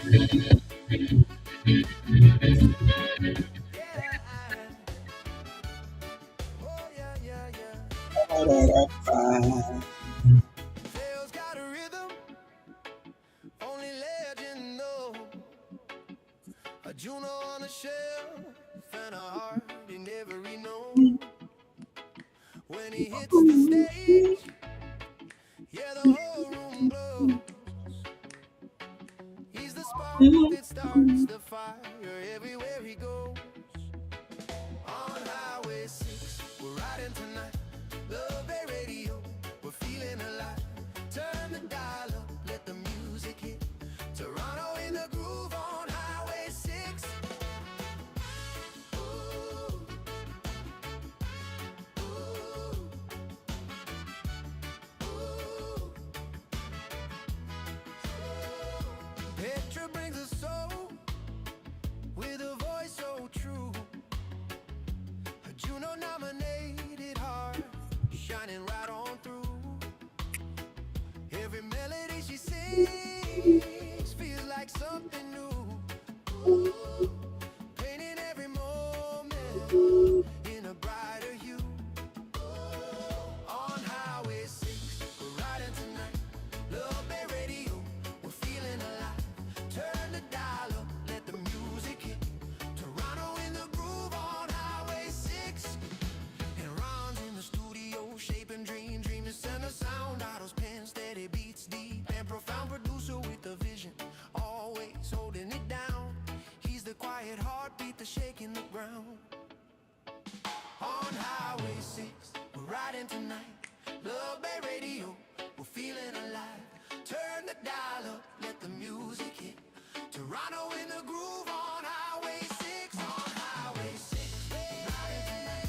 Oh yeah, yeah, yeah. Ba-da-da-ba. Tales got a rhythm, only legend know. A Juno on a shelf and a heart in every note. When he hits the stage, yeah, the whole room glows. He's the spark that starts the fire everywhere he goes. On Highway 6, we're riding tonight. Love Bay Radio, we're feeling alive. Turn the dial up, let the music hit. Toronto in the groove on Highway 6. Ooh, ooh, ooh. Petra brings a soul with a voice so true. A Juno nominated heart shining right on through. Every melody she sings feels like something new. Ooh, painting every moment in a brighter hue. On Highway 6, we're riding tonight. Love Bay Radio, we're feeling alive. Turn the dial up, let the music hit. Toronto in the groove on Highway 6. And Ron's in the studio, shaping dreams, dreaming center sound. Otto's pen steady beats deep and profound. Producer with a vision, always holding it down. He's the quiet heartbeat, the shaking the ground. On Highway 6, we're riding tonight. Love Bay Radio, we're feeling alive. Turn the dial up, let the music hit. Toronto in the groove on Highway 6. On Highway 6, we're riding tonight.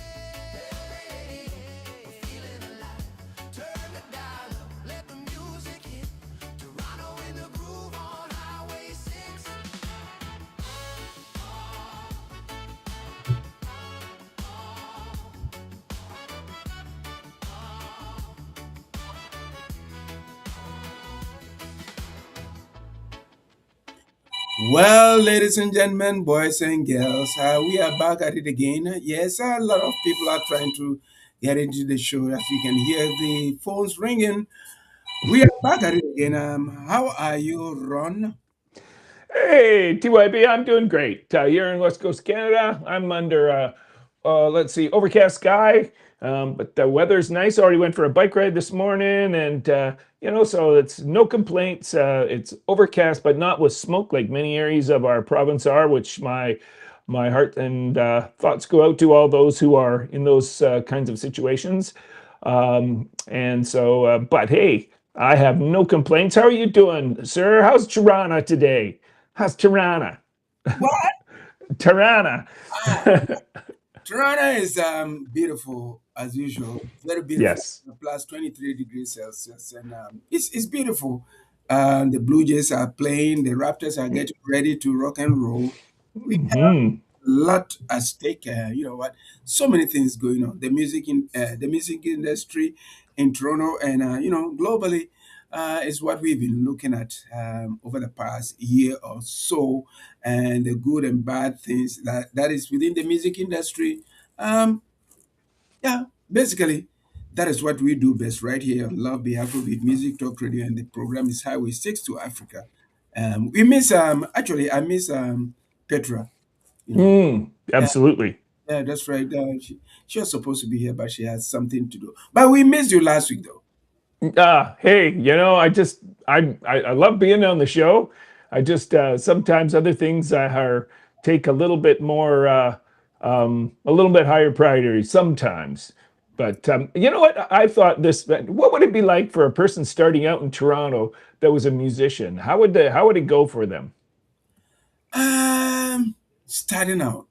Love Bay Radio, we're feeling alive. Turn the dial up, let the music hit. Toronto in the groove on Highway 6. Well, ladies and gentlemen, boys and girls, we are back at it again. Yes, a lot of people are trying to get into the show. As you can hear the phones ringing, we are back at it again. How are you, Ron? Hey, TYB, I'm doing great. Here in West Coast Canada, I'm under, let's see, overcast sky, but the weather's nice. I already went for a bike ride this morning, and so it's no complaints. It's overcast, but not with smoke like many areas of our province are, which my heart and thoughts go out to all those who are in those kinds of situations. But hey, I have no complaints. How are you doing, sir? How's Tirana today? How's Tirana? What? Tirana. Ah, Toronto is beautiful as usual. Very beautiful. Yes. Plus 23 degrees Celsius, and it's beautiful. The Blue Jays are playing. The Raptors are getting ready to rock and roll. We Hmm. lot at stake. You know what? So many things going on. The music industry in Toronto and globally is what we've been looking at over the past year or so, and the good and bad things that is within the music industry. Um, yeah, basically. That is what we do best right here on Love Be Afrobeat Music Talk Radio, and the program is Highway 6 to Africa. We miss actually I miss Petra, you know. Absolutely. Yeah, that's right. She was supposed to be here, but she has something to do. But we missed you last week, though. Hey, I love being on the show. I just sometimes other things are take a little bit higher priority sometimes. But you know what? I thought this. What would it be like for a person starting out in Toronto that was a musician? How would it go for them? Starting out,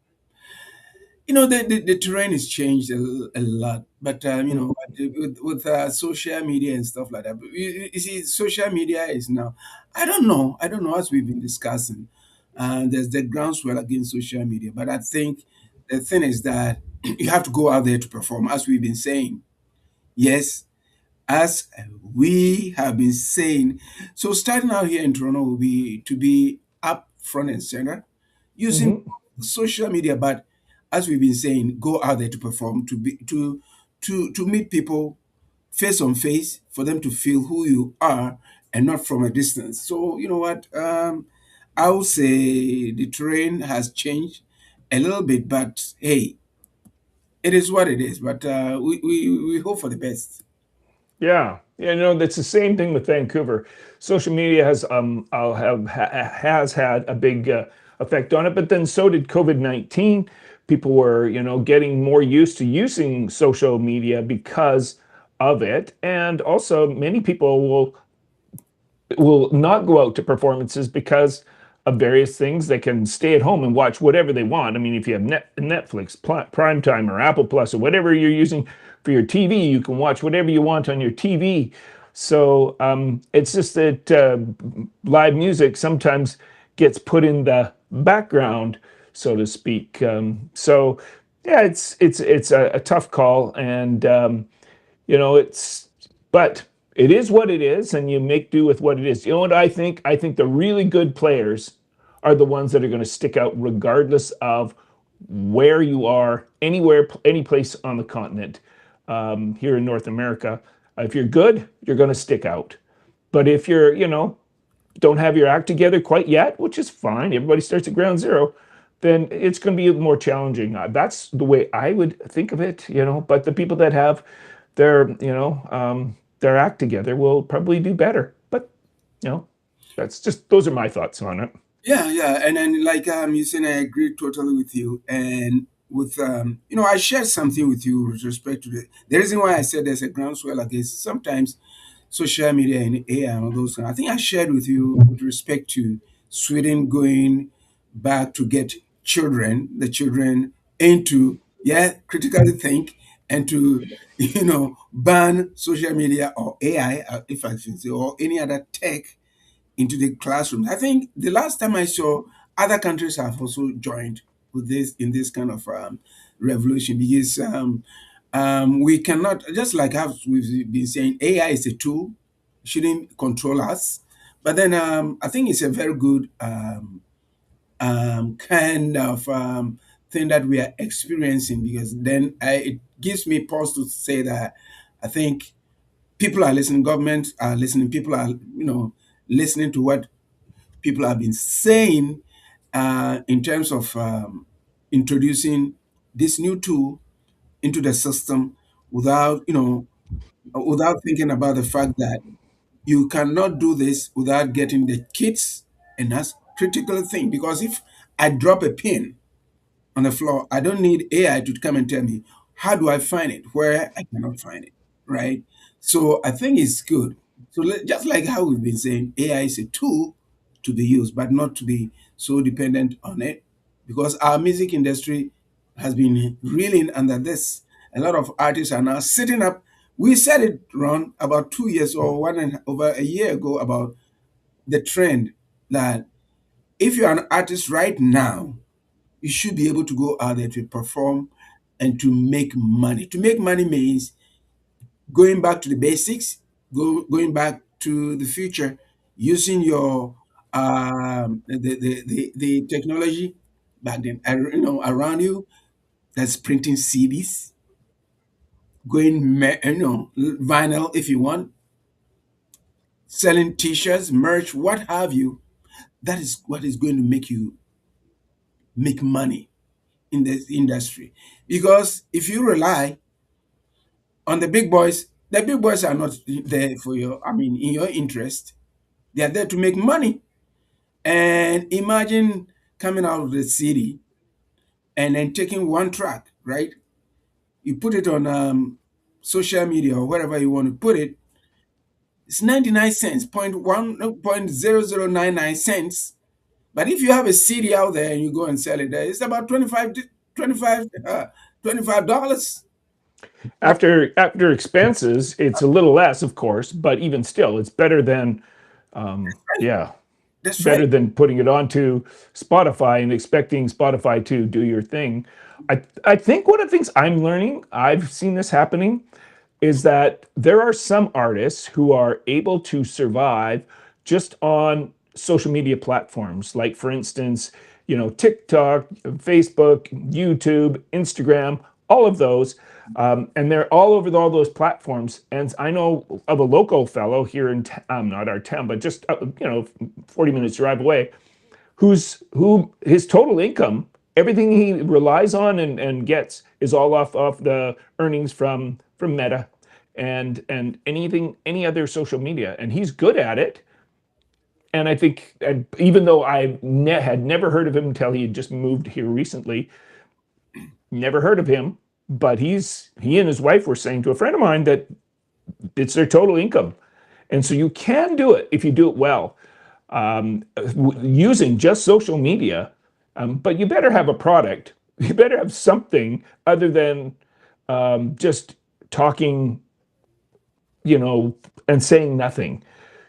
the terrain has changed a lot, but with social media and stuff like that. But you see, social media is now. I don't know as we've been discussing. There's the groundswell against social media, but I think the thing is that you have to go out there to perform, as we've been saying. Yes, as we have been saying. So starting out here in Toronto will be to be up front and center, using Hmm. social media. But as we've been saying, go out there to perform, to meet people face on face, for them to feel who you are and not from a distance. So you know what? I would say the terrain has changed a little bit, but hey, it is what it is. But we hope for the best. Yeah, you know that's the same thing with Vancouver. Social media has has had a big effect on it, but then so did COVID-19. People were getting more used to using social media because of it, and also many people will not go out to performances because of various things. They can stay at home and watch whatever they want. I mean, if you have Netflix, Prime Time, or Apple Plus, or whatever you're using for your TV, you can watch whatever you want on your TV. So it's just that live music sometimes gets put in the background, so to speak. So yeah, it's a tough call, and it's but it is what it is, and you make do with what it is. You know what I think? I think the really good players are the ones that are going to stick out regardless of where you are, anywhere, any place on the continent. Here in North America, if you're good, you're going to stick out. But if you're, don't have your act together quite yet, which is fine, everybody starts at ground zero, then it's going to be more challenging. That's the way I would think of it, But the people that have their act together will probably do better. But you know, those are my thoughts on it. Yeah, yeah, and then like you said, I agree totally with you. And with I shared something with you with respect to the reason why I said there's a groundswell against sometimes social media and AI and all those things. I think I shared with you with respect to Sweden going back to get the children into critically think and to ban social media or AI, if I should say, or any other tech into the classroom. I think the last time I saw, other countries have also joined with this in this kind of revolution, because we cannot, just like how we've been saying, AI is a tool, shouldn't control us. But then I think it's a very good kind of thing that we are experiencing, because then it gives me pause to say that I think people are listening, governments are listening, people are listening to what people have been saying in terms of introducing this new tool into the system without without thinking about the fact that you cannot do this without getting the kids, and that's critical thing, because if I drop a pin on the floor, I don't need AI to come and tell me how do I find it where I cannot find it, right? So I think it's good. So just like how we've been saying, AI is a tool to be used, but not to be so dependent on it, because our music industry has been reeling under this. A lot of artists are now sitting up. We said it, Ron, about 2 years or over a year ago, about the trend that if you're an artist right now, you should be able to go out there to perform and to make money. To make money means going back to the basics, going back to the future, using your the technology back then, around you, that's printing CDs, going vinyl if you want, selling T-shirts, merch, what have you. That is what is going to make you make money in this industry. Because if you rely on the big boys are not there for your, I mean, in your interest. They are there to make money. And imagine coming out of the city and then taking one track, right? You put it on social media or wherever you want to put it. It's 99 cents, point one, no, 0.0099 cents. But if you have a CD out there and you go and sell it there, it's about 25, $25. After expenses, it's a little less, of course, but even still, it's better than Right. yeah, That's better right. than putting it onto Spotify and expecting Spotify to do your thing. I think one of the things I'm learning, I've seen this happening, is that there are some artists who are able to survive just on social media platforms, like for instance, TikTok, Facebook, YouTube, Instagram, all of those. And they're all over all those platforms. And I know of a local fellow here in not our town, but just 40 minutes drive away, who his total income, everything he relies on and gets is all off the earnings from Meta and any other social media, and he's good at it. And I think, and even though had never heard of him until he had just moved here recently, never heard of him, but he and his wife were saying to a friend of mine that it's their total income. And so you can do it if you do it well, using just social media. But you better have a product. You better have something other than just talking, and saying nothing.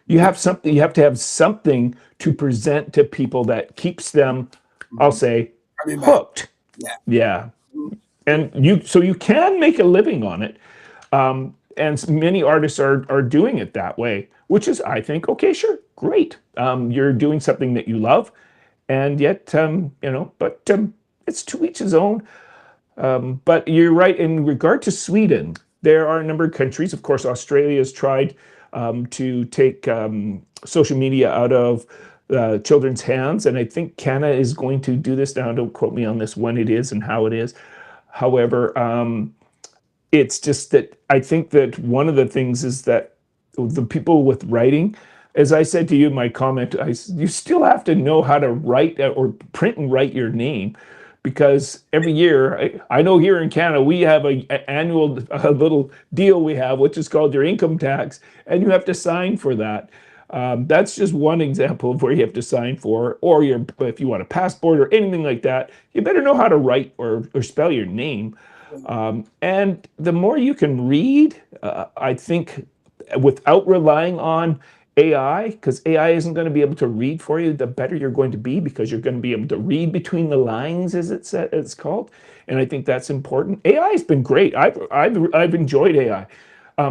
You have something. You have to have something to present to people that keeps them, I'll Mhm. say, Coming back. hooked. Yeah. Yeah, and you can make a living on it, and many artists are doing it that way, which is, I think, okay, sure, great. You're doing something that you love, and yet, but it's to each his own. But you're right in regard to Sweden. There are a number of countries. Of course, Australia has tried to take social media out of children's hands, and I think Canada is going to do this now. Don't quote me on this when it is and how it is. However, it's just that I think that one of the things is that the people with writing, as I said to you in my comment, you still have to know how to write or print and write your name, because every year, I know here in Canada we have a annual a little deal we have, which is called your income tax, and you have to sign for that. That's just one example of where you have to sign for, or if you want a passport or anything like that, you better know how to write or spell your name. And the more you can read, I think, without relying on AI, because AI isn't going to be able to read for you, the better you're going to be, because you're going to be able to read between the lines, as it's called. And I think that's important. AI has been great. I've enjoyed AI,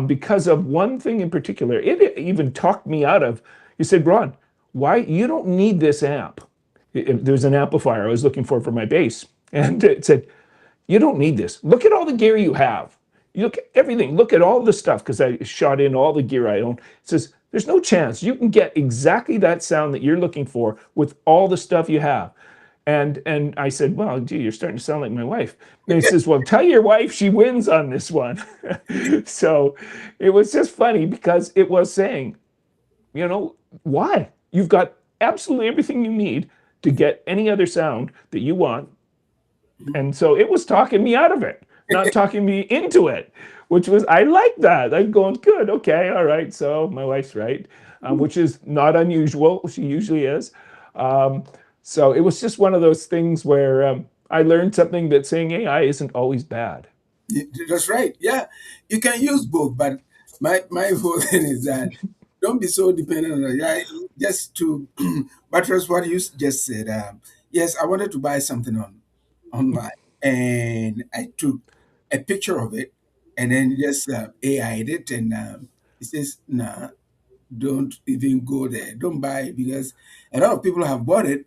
because of one thing in particular. It even talked me out of. You said, Ron, why you don't need this amp? There's an amplifier I was looking for my bass, and it said, you don't need this. Look at all the gear you have. You look at everything. Look at all the stuff, because I shot in all the gear I own. It says, there's no chance you can get exactly that sound that you're looking for with all the stuff you have. And I said, well, gee, you're starting to sound like my wife. And he says, well, tell your wife she wins on this one. So it was just funny, because it was saying, why? You've got absolutely everything you need to get any other sound that you want, and so it was talking me out of it, not talking me into it, which was, I like that. I'm going, good, okay, all right. So my wife's right, which is not unusual. She usually is. Um, so it was just one of those things where I learned something, that saying AI isn't always bad. That's right. Yeah, you can use both, but my whole thing is that don't be so dependent on AI. Just to buttress what you just said. Yes, I wanted to buy something online, and I took a picture of it, and then just AI'd it, and it says, "Nah, don't even go there. Don't buy it," because a lot of people have bought it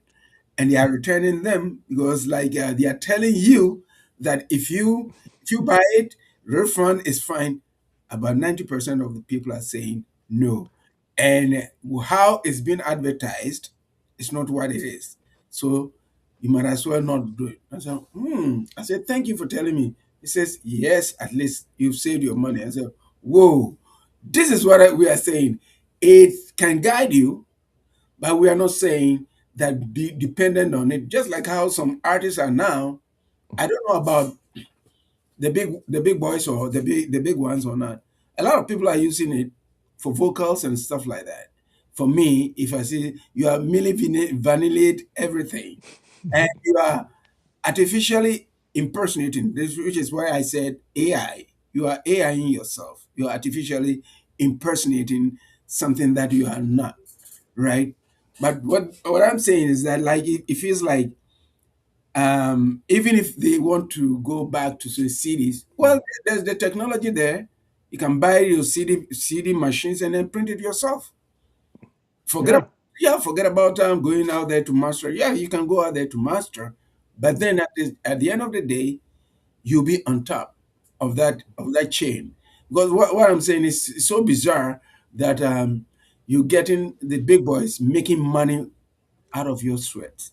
and they are returning them, because like they are telling you that if you buy it, refund is fine. About 90% of the people are saying no, and how it's been advertised is not what it is. So you might as well not do it. I said, I said, thank you for telling me. He says, yes, at least you've saved your money. I said, whoa, this is what we are saying. It can guide you, but we are not saying that be dependent on it. Just like how some artists are now. I don't know about the big boys or the big ones or not. A lot of people are using it for vocals and stuff like that. For me, if I see you are merely vanillate everything, and you are artificially impersonating this, which is why I said AI. You are AIing yourself. You are artificially impersonating something that you are not, right? But what I'm saying is that, like, it feels like, even if they want to go back to say CDs, well, there's the technology there. You can buy your CD machines and then print it yourself. Forget Yeah. about Yeah, forget about going out there to master. Yeah, you can go out there to master, but then at the end of the day, you'll be on top of that chain. Because what I'm saying is it's so bizarre that you're getting the big boys making money out of your sweat.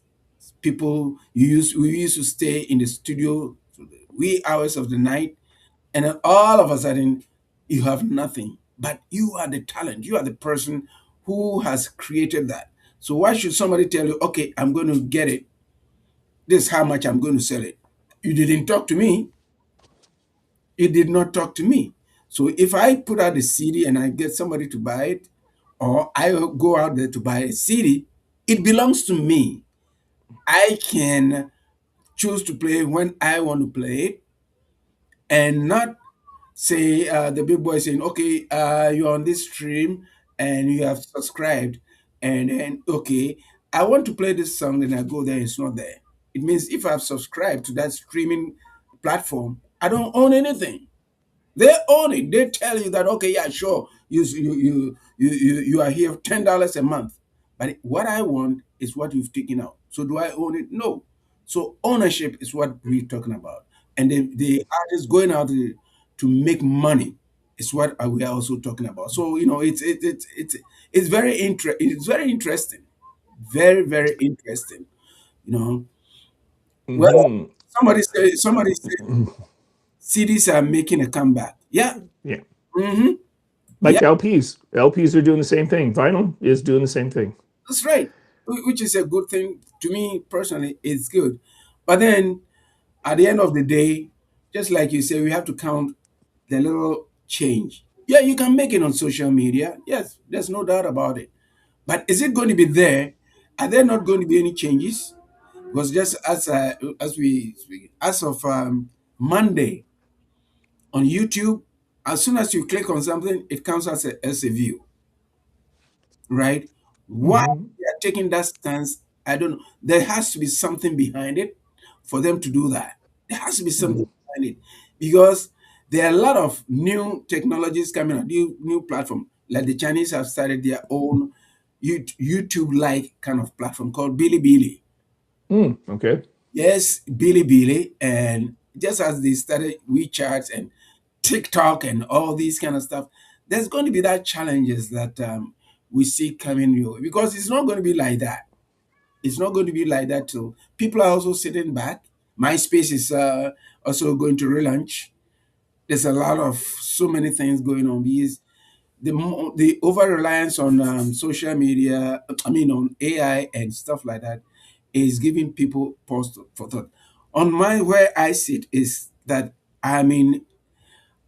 People we used to stay in the studio to the wee hours of the night, and then all of a sudden you have nothing. But you are the talent. You are the person who has created that. So why should somebody tell you, okay, I'm going to get it. This is how much I'm going to sell it. You didn't talk to me. You did not talk to me. So if I put out a CD and I get somebody to buy it, or I go out there to buy a CD, it belongs to me. I can choose to play when I want to play it, and not say the big boy saying, okay, you're on this stream and you have subscribed, and then okay, I want to play this song, and I go there, it's not there. It means if I've subscribed to that streaming platform, I don't own anything. They own it. They tell you that okay, yeah, sure, you are here $10 a month, but what I want is what you've taken out. So do I own it? No. So ownership is what we're talking about, and the artists going out to make money is what we are also talking about. So it's very it's very interesting, very interesting. You know, well, Hmm. somebody say CDs are making a comeback. Yeah. Yeah. Hmm. Like Yeah, LPs. LPs are doing the same thing. Vinyl is doing the same thing. that's right. Which is a good thing to me personally. It's good, but then at the end of the day, just like you say, we have to count the little change. Yeah, you can make it on social media. Yes, there's no doubt about it. But is it going to be there? Are there not going to be any changes? Because just as we speak, as of Monday on YouTube, as soon as you click on something, it counts as a view, right? Why Hmm. they are taking that stance, I don't know. There has to be something behind it for them to do that. There has to be something behind it because there are a lot of new technologies coming out, new platform. Like the Chinese have started their own YouTube-like kind of platform called Bilibili. Mm, okay. Yes, Bilibili, and just as they started WeChat and TikTok and all these kind of stuff, there's going to be that challenges that we see coming your way because it's not going to be like that. It's not going to be like that too. People are also sitting back. MySpace is also going to relaunch. There's a lot of so many things going on because the over reliance on social media, I mean on AI and stuff like that, is giving people pause for thought. On my where I sit is that I mean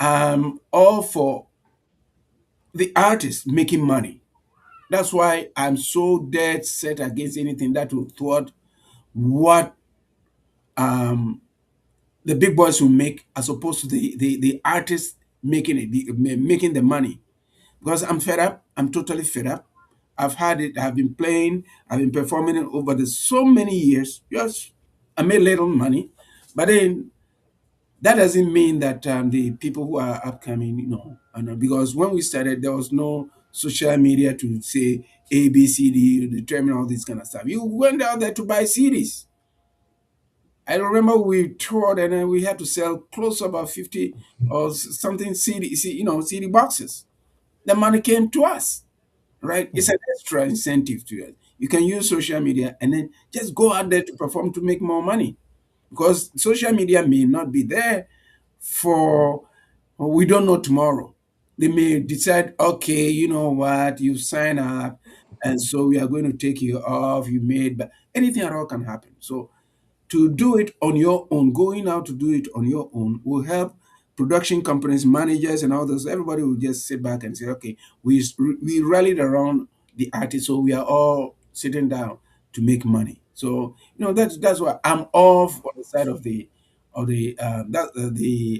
I'm all for the artist making money. That's why I'm so dead set against anything that will thwart what um, the big boys will make as opposed to the artist making it, making the money. Because I'm fed up. I'm totally fed up. I've had it. I've been playing. I've been performing it over the so many years. Yes, I made little money, but then that doesn't mean that the people who are upcoming, because when we started, there was no social media to say A, B, C, D, determine all this kind of stuff. You went out there to buy CDs. I remember we toured and then we had to sell close to about 50 or something CD boxes. The money came to us, right? It's an extra incentive to it. You can use social media and then just go out there to perform to make more money because social media may not be there for, we don't know tomorrow. They may decide, okay, you know what, you sign up, and so we are going to take you off. You made, but anything at all can happen. So to do it on your own, going out to do it on your own will help production companies, managers, and others. Everybody will just sit back and say, okay, we rallied around the artist, so we are all sitting down to make money. So that's why I'm off on the side of the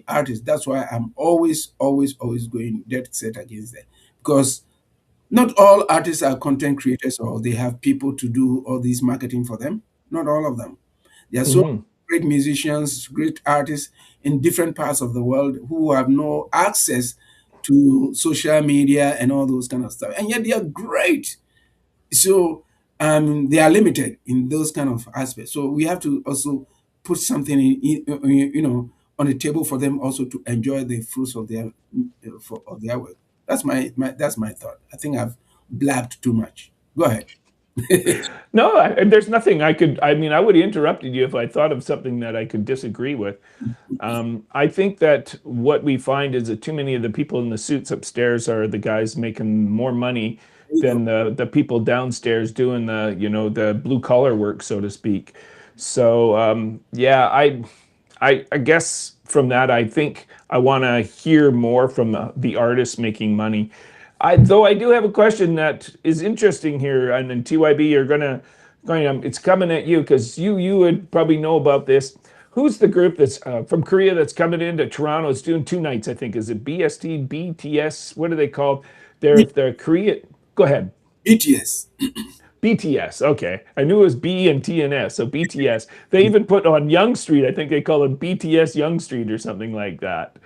artist. That's why I'm always going dead set against that because not all artists are content creators or they have people to do all this marketing for them. Not all of them. There are so Hmm. great musicians, great artists in different parts of the world who have no access to social media and all those kind of stuff. And yet they are great. So they are limited in those kind of aspects. So we have to also put something on the table for them also to enjoy the fruits of their work. That's that's my thought. I think I've blabbed too much. Go ahead. No, there's nothing I could. I mean, I would have interrupted you if I thought of something that I could disagree with. I think that what we find is that too many of the people in the suits upstairs are the guys making more money There you go. than the people downstairs doing the the blue collar work, so to speak. So yeah, I guess from that, I think I want to hear more from the artists making money. Though I do have a question that is interesting here, and then TYB, you're it's coming at you because you would probably know about this. Who's the group that's from Korea that's coming into Toronto? It's doing 2 nights, I think. Is it BST, BTS? What are they called? They're Korean. Go ahead. BTS. BTS. Okay, I knew it was B and T and S. So BTS. They even put on Young Street. I think they call it BTS Young Street or something like that.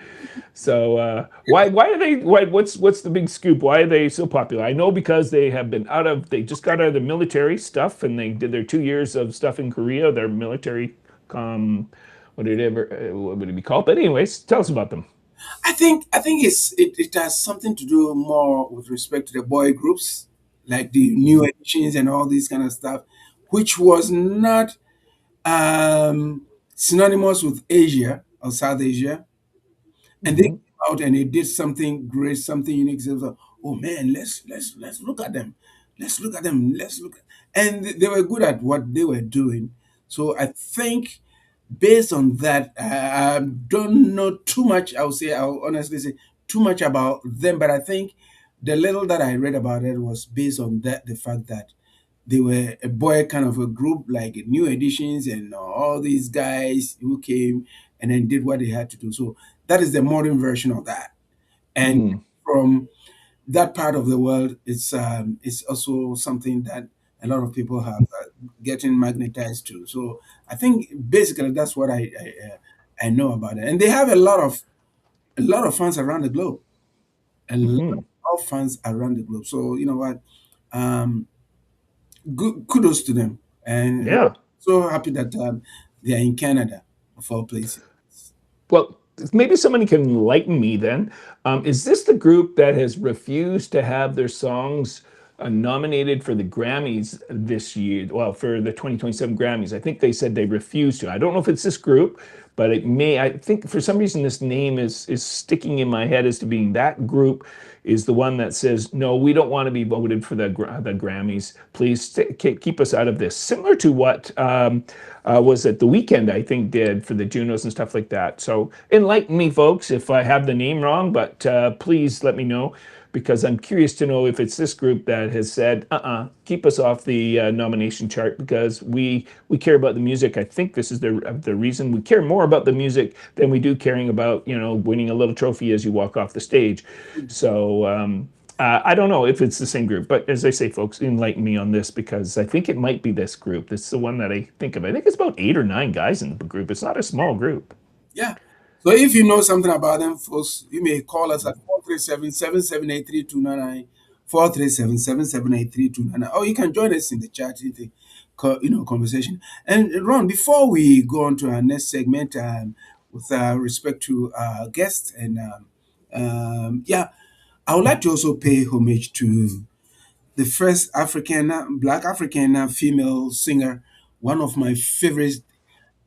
So why are they what's the big scoop? Why are they so popular? I know because they just got out of the military stuff and they did their 2 years of stuff in Korea. Their military what would it be called? But anyways, tell us about them. I think it has something to do more with respect to the boy groups, like the new editions and all this kind of stuff, which was not synonymous with Asia or South Asia. And they came Hmm. out and they did something great, something unique. So, oh man, let's look at them, let's look. And they were good at what they were doing. So I think based on that, I don't know too much. I'll honestly say too much about them, but I think the little that I read about it was based on that the fact that they were a boy kind of a group like new editions and all these guys who came and then did what they had to do. So that is the modern version of that. And Mm. from that part of the world, it's also something that a lot of people have getting magnetized to. So I think basically that's what I know about it. And they have a lot of fans around the globe, a lot Hmm. of fans around the globe. So you know what, um, kudos to them, and Yeah. so happy that they are in Canada of all places. Well, maybe somebody can enlighten me then. Is this the group that has refused to have their songs nominated for the Grammys this year? Well, for the 2027 Grammys. I think they said they refused to. I don't know if it's this group, but it may. I think for some reason this name is sticking in my head as to being that group is the one that says, no, we don't want to be voted for the Grammys. Please keep us out of this. Similar to what was it the weekend, I think, did for the Junos and stuff like that. So enlighten me, folks, if I have the name wrong, but please let me know because I'm curious to know if it's this group that has said, keep us off the nomination chart because we care about the music. I think this is the reason we care more about the music than we do caring about, winning a little trophy as you walk off the stage. So, I don't know if it's the same group, but as I say, folks, enlighten me on this because I think it might be this group. This is the one that I think of. I think it's about 8 or 9 guys in the group. It's not a small group. Yeah. So if you know something about them, folks, you may call us at 437-778-3299, 437-778-3299, or you can join us in the chat in the conversation. And Ron, before we go on to our next segment, with respect to our guests, and yeah, I would like to also pay homage to the first Black African female singer, one of my favorites,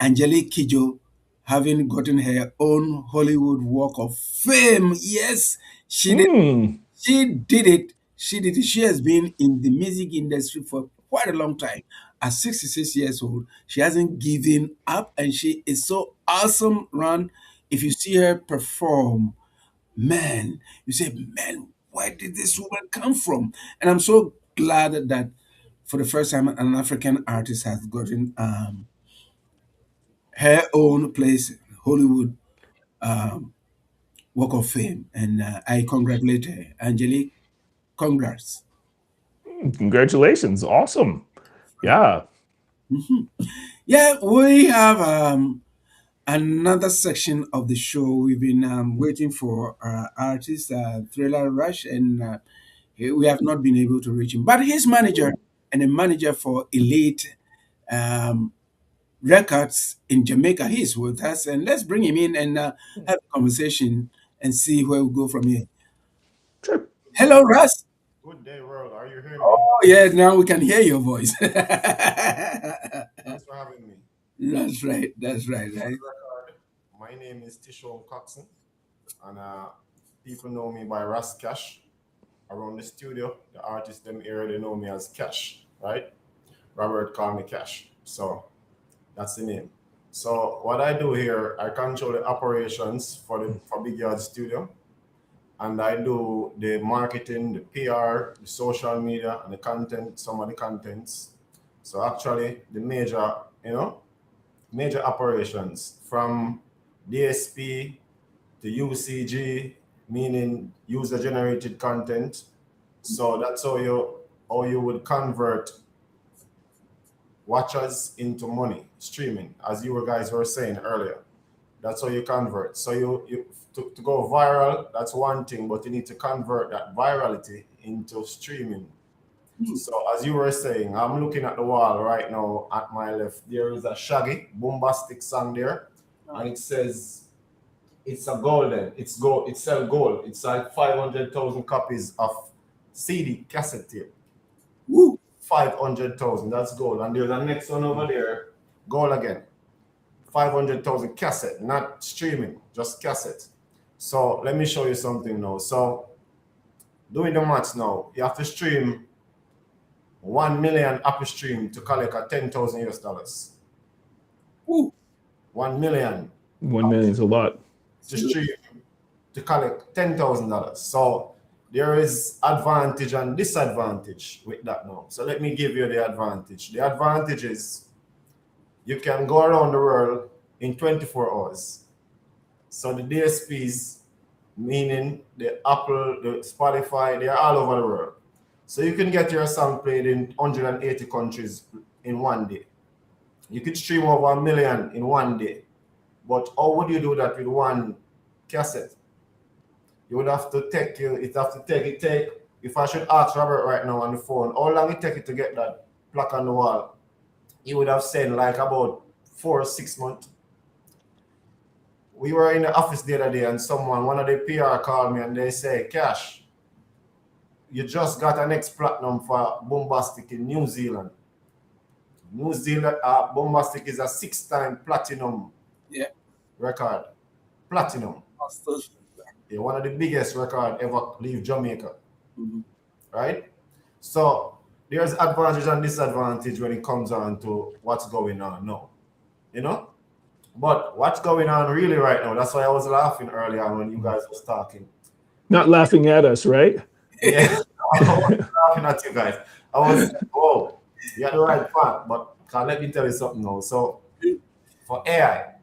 Angelique Kidjo, having gotten her own Hollywood Walk of Fame. Yes, she did. Hmm. She did it. She did it. She has been in the music industry for quite a long time. At 66 years old, she hasn't given up, and she is so awesome. Run, if you see her perform, man, you say, man, where did this woman come from? And I'm so glad that for the first time, an African artist has gotten her own place, Hollywood Walk of Fame. And I congratulate her. Angelique, congrats. Congratulations. Awesome. Yeah. Yeah, we have another section of the show. We've been waiting for our artist, Thriller Rush, and we have not been able to reach him. But his manager and a manager for Elite um, Records in Jamaica. He's with us, and let's bring him in and have a conversation and see where we go from here. Sure. Good day, Hello, Russ. good day, world. Are you hearing me? Oh, yeah, now we can hear your voice. Thanks for having me. That's right. That's right. For Right. the record, my name is Tishon Coxon, and people know me by Ras Cash. Around the studio, the artists them area they know me as Cash, right? Robert call me Cash, so that's the name. So what I do here, I control the operations for Big Yard Studio, and I do the marketing, the PR, the social media, and the content, some of the contents. So actually, the major, major operations from DSP to UCG, meaning user generated content. So that's how you would convert watchers into money streaming, as you guys were saying earlier. That's how you convert. So to go viral, that's one thing, but you need to convert that virality into streaming. So as you were saying, I'm looking at the wall right now at my left. There is a Shaggy bombastic song there, and it says it's a golden. It's gold. It sell gold. It's like 500,000 copies of CD cassette tape. Woo. 500,000. That's gold. And there's a next one over there, gold again. 500,000 cassette, not streaming, just cassette. So let me show you something now. So doing the maths now, you have to stream 1 million Apple stream to collect a 10,000 US dollars. Woo. 1 million 1 million's a lot. to stream to collect $10,000. So there is advantage and disadvantage with that now. So let me give you the advantage. The advantage is you can go around the world in 24 hours. So the DSPs, meaning the Apple, the Spotify, they are all over the world. So you can get your song played in 180 countries in one day. You could stream over 1 million in one day. But how would you do that with one cassette? You would have to take if I should ask Robert right now on the phone, how long it take it to get that plaque on the wall? He would have said like about 4 or 6 months. We were in the office the other day and one of the PR called me and they say, Cash, you just got an X platinum for Bombastic in New Zealand. New Zealand, Bombastic is a 6-time platinum Yeah. record. Platinum. Yeah, one of the biggest record ever leave Jamaica. Mhm. Right? So there's advantage and disadvantage when it comes on to what's going on now. You know? But what's going on really right now, that's why I was laughing earlier when you guys was talking. Not laughing at us, right? Yeah, I was laughing at you guys. I was, oh, you had the right part, but let me tell you something now. So for AI,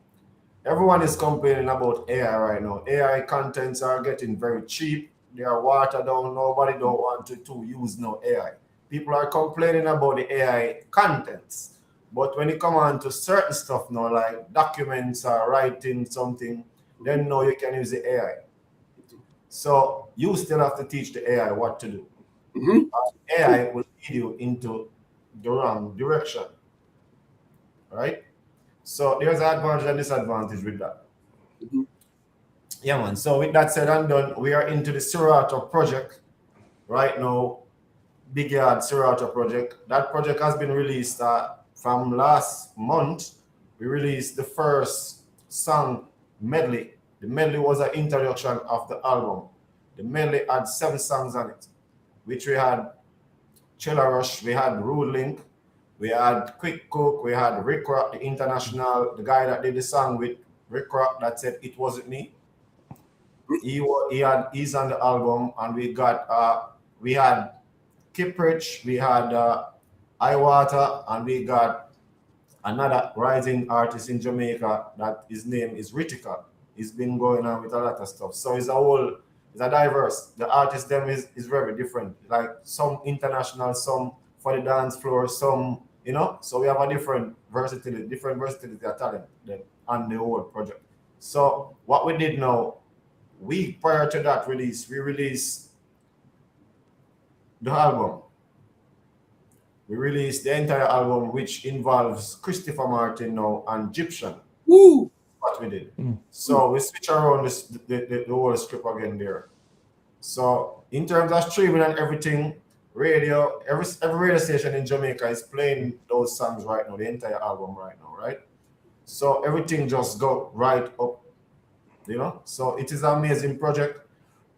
everyone is complaining about AI right now. AI contents are getting very cheap. They are watered down. Nobody don't want to use no AI. People are complaining about the AI contents. But when you come on to certain stuff now, like documents or writing something, then no, you can use the AI. So you still have to teach the AI what to do. Mhm. AI will lead you into the wrong direction, right? So there's an advantage and disadvantage with that. Mhm. Yeah, man. So with that said and done, we are into the Serato project right now. Big Yard Serato project. That project has been released from last month. We released the first song medley. The medley was an introduction of the album. The medley had 7 songs on it, which we had Chilla Rush, we had Rude Link, we had Quick Cook, we had Rick Rock, the international, the guy that did the song with Rick Rock that said it wasn't me. He's on the album, and we had Kiprich, we had Iwater, and we got another rising artist in Jamaica that his name is Ritika. He's been going on with a lot of stuff. So it's a diverse. The artist them is very different. Like some international, some for the dance floor, some, so we have a different versatility of talent then on the whole project. So what we did now, week prior to that release, we released the album. We released the entire album, which involves Christopher Martin now and Egyptian. Woo! What we did. So we switch around the whole script again there. So in terms of streaming and everything, radio, every radio station in Jamaica is playing those songs right now, the entire album right now, right? So everything just go right up, you know. So it is an amazing project.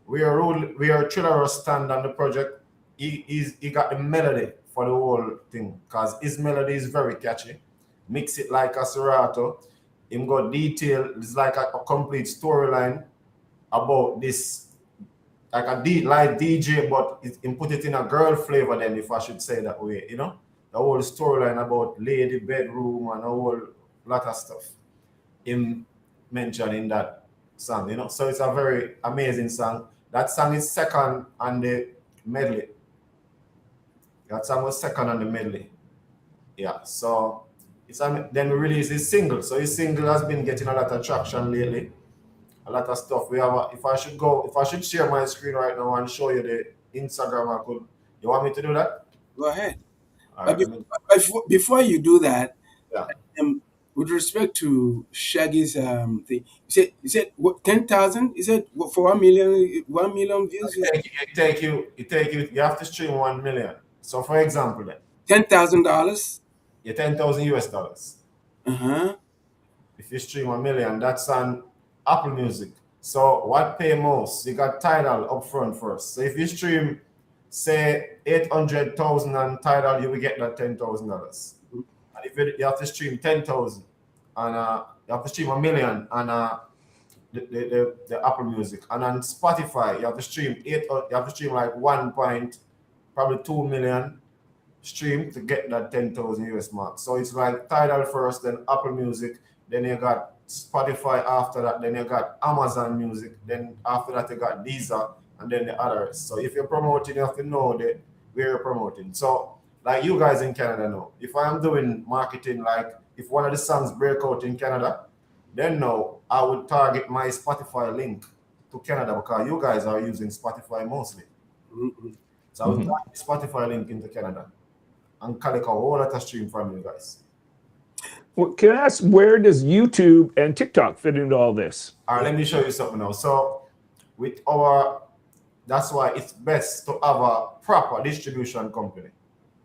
We are THRILLA stand on the project. He got the melody for the whole thing because his melody is very catchy. Mix it like a serato. Him got detail. It's like a complete storyline about this, like like DJ, but him put it in a girl flavor. Then, if I should say that way, you know, the whole storyline about lady bedroom and a whole lot of stuff. Him mentioned in that song, you know. So it's a very amazing song. That song is second on the medley. That song was second on the medley. Yeah. So then we released his single. So his single has been getting a lot of traction lately. A lot of stuff. We have. If I should share my screen right now and show you the Instagram, I could. You want me to do that? Go ahead. All But right. before you do that, Yeah. with respect to Shaggy's thing, you said what 10,000? You said what, for 1 million views? It take you. You have to stream 1 million. So for example, then $10,000. you $10,000. Uh-huh. If you stream 1 million, that's on Apple Music. So what pay most? You got Tidal up front first. So if you stream, say 800,000 on Tidal, you will get that $10,000. And if you have to stream 10,000, and you have to stream 1 million on the Apple Music, and on Spotify you have to stream you have to stream like 1.2 million stream to get that 10,000 US mark. So it's like Tidal first, then Apple Music, then you got Spotify after that, then you got Amazon Music, then after that you got Deezer, and then the others. So if you're promoting, you have to know that where you're promoting. So like you guys in Canada know, if I'm doing marketing, like if one of the songs break out in Canada, then no, I would target my Spotify link to Canada because you guys are using Spotify mostly. Mhm. So I would target Spotify link into Canada and collect a whole lot of stream from you guys. Well, can I ask, where does YouTube and TikTok fit into all this? All right, let me show you something now. So that's why it's best to have a proper distribution company.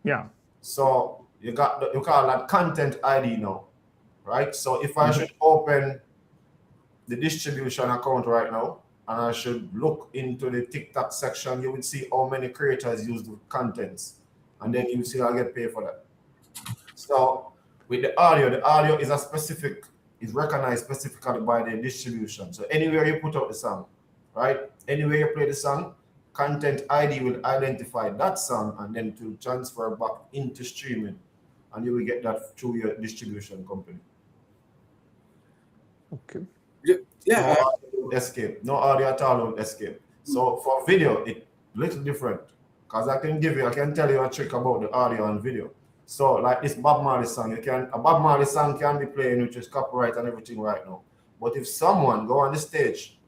Yeah. So you call that content ID now, right? So if I should open the distribution account right now and I should look into the TikTok section, you will see how many creators use the contents, and then you will see I get paid for that. So with the audio is is recognized specifically by the distribution. So anywhere you put out the song, right? Anywhere you play the song, content ID will identify that song and then to transfer back into streaming, and you will get that through your distribution company. Okay. Yeah. No audio will escape. No audio at all will escape. So for video, it's little different because I can tell you a trick about the audio and video. So like this Bob Marley song, a Bob Marley song can be playing, which is copyright and everything right now. But if someone go on the stage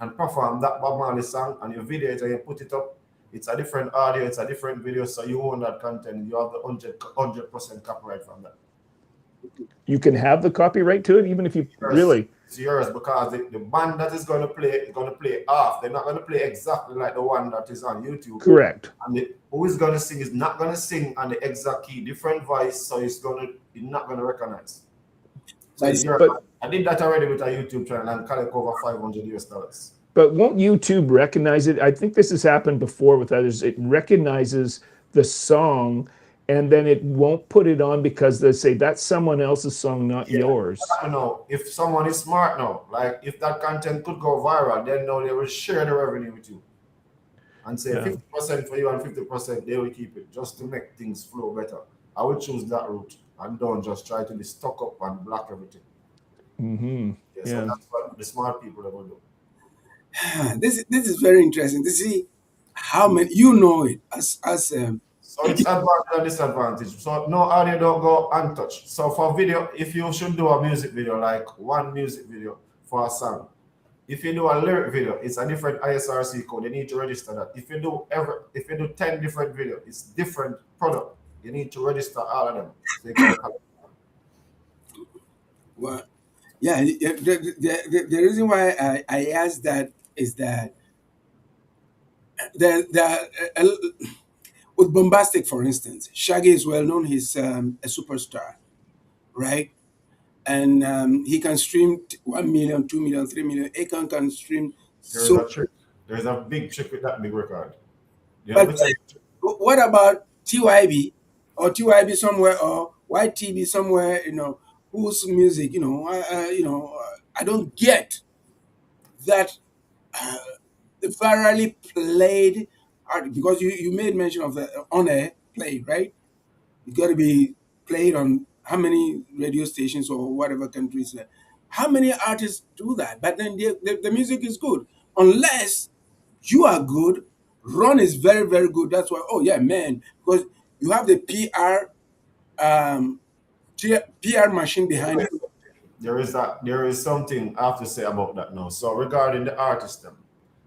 and perform that Bob Marley song and you video it and you put it up, it's a different audio, it's a different video, so you own that content. You have the 100% copyright from that. You can have the copyright to it, even if you really. It's yours because the band that is going to play off. They're not going to play exactly like the one that is on YouTube. Correct. And who is going to sing is not going to sing on the exact key, different voice, so you're not going to recognize. So I did that already with a YouTube channel and collect over $500. But won't YouTube recognize it? I think this has happened before with others. It recognizes the song, and then it won't put it on because they say that's someone else's song, not yours. I don't know. If someone is smart now, like if that content could go viral, then now they will share the revenue with you and say 50% for you and 50% they will keep it, just to make things flow better. I would choose that route and don't just try to be stuck up and block everything. So that's what the smart people will do. This is very interesting to see how many it as So it's advantage and disadvantage. So no audio don't go untouched. So for video, if you should do a music video, like one music video for a song, if you do a lyric video, it's a different ISRC code. You need to register that. If you do 10 different videos, it's different product. You need to register all of them so you can collect. Well, yeah. The reason why I asked that is that the with Bombastic, for instance, Shaggy is well known. He's a superstar, right? And he can stream 1 million, 2 million, 3 million. Akon can stream There is so. a trick. There is a big trick with that big record. You know, But me tell you, what about TYB or TYB somewhere or YTB somewhere? Whose music? I don't get that virally played art because you made mention of the on air played, right? You got to be played on how many radio stations or whatever countries. How many artists do that? But then the music is good unless you are good. Ron is very very good. That's why. Oh yeah, man, because you have the um, PR machine behind you. there is something I have to say about that now. So regarding the artist them,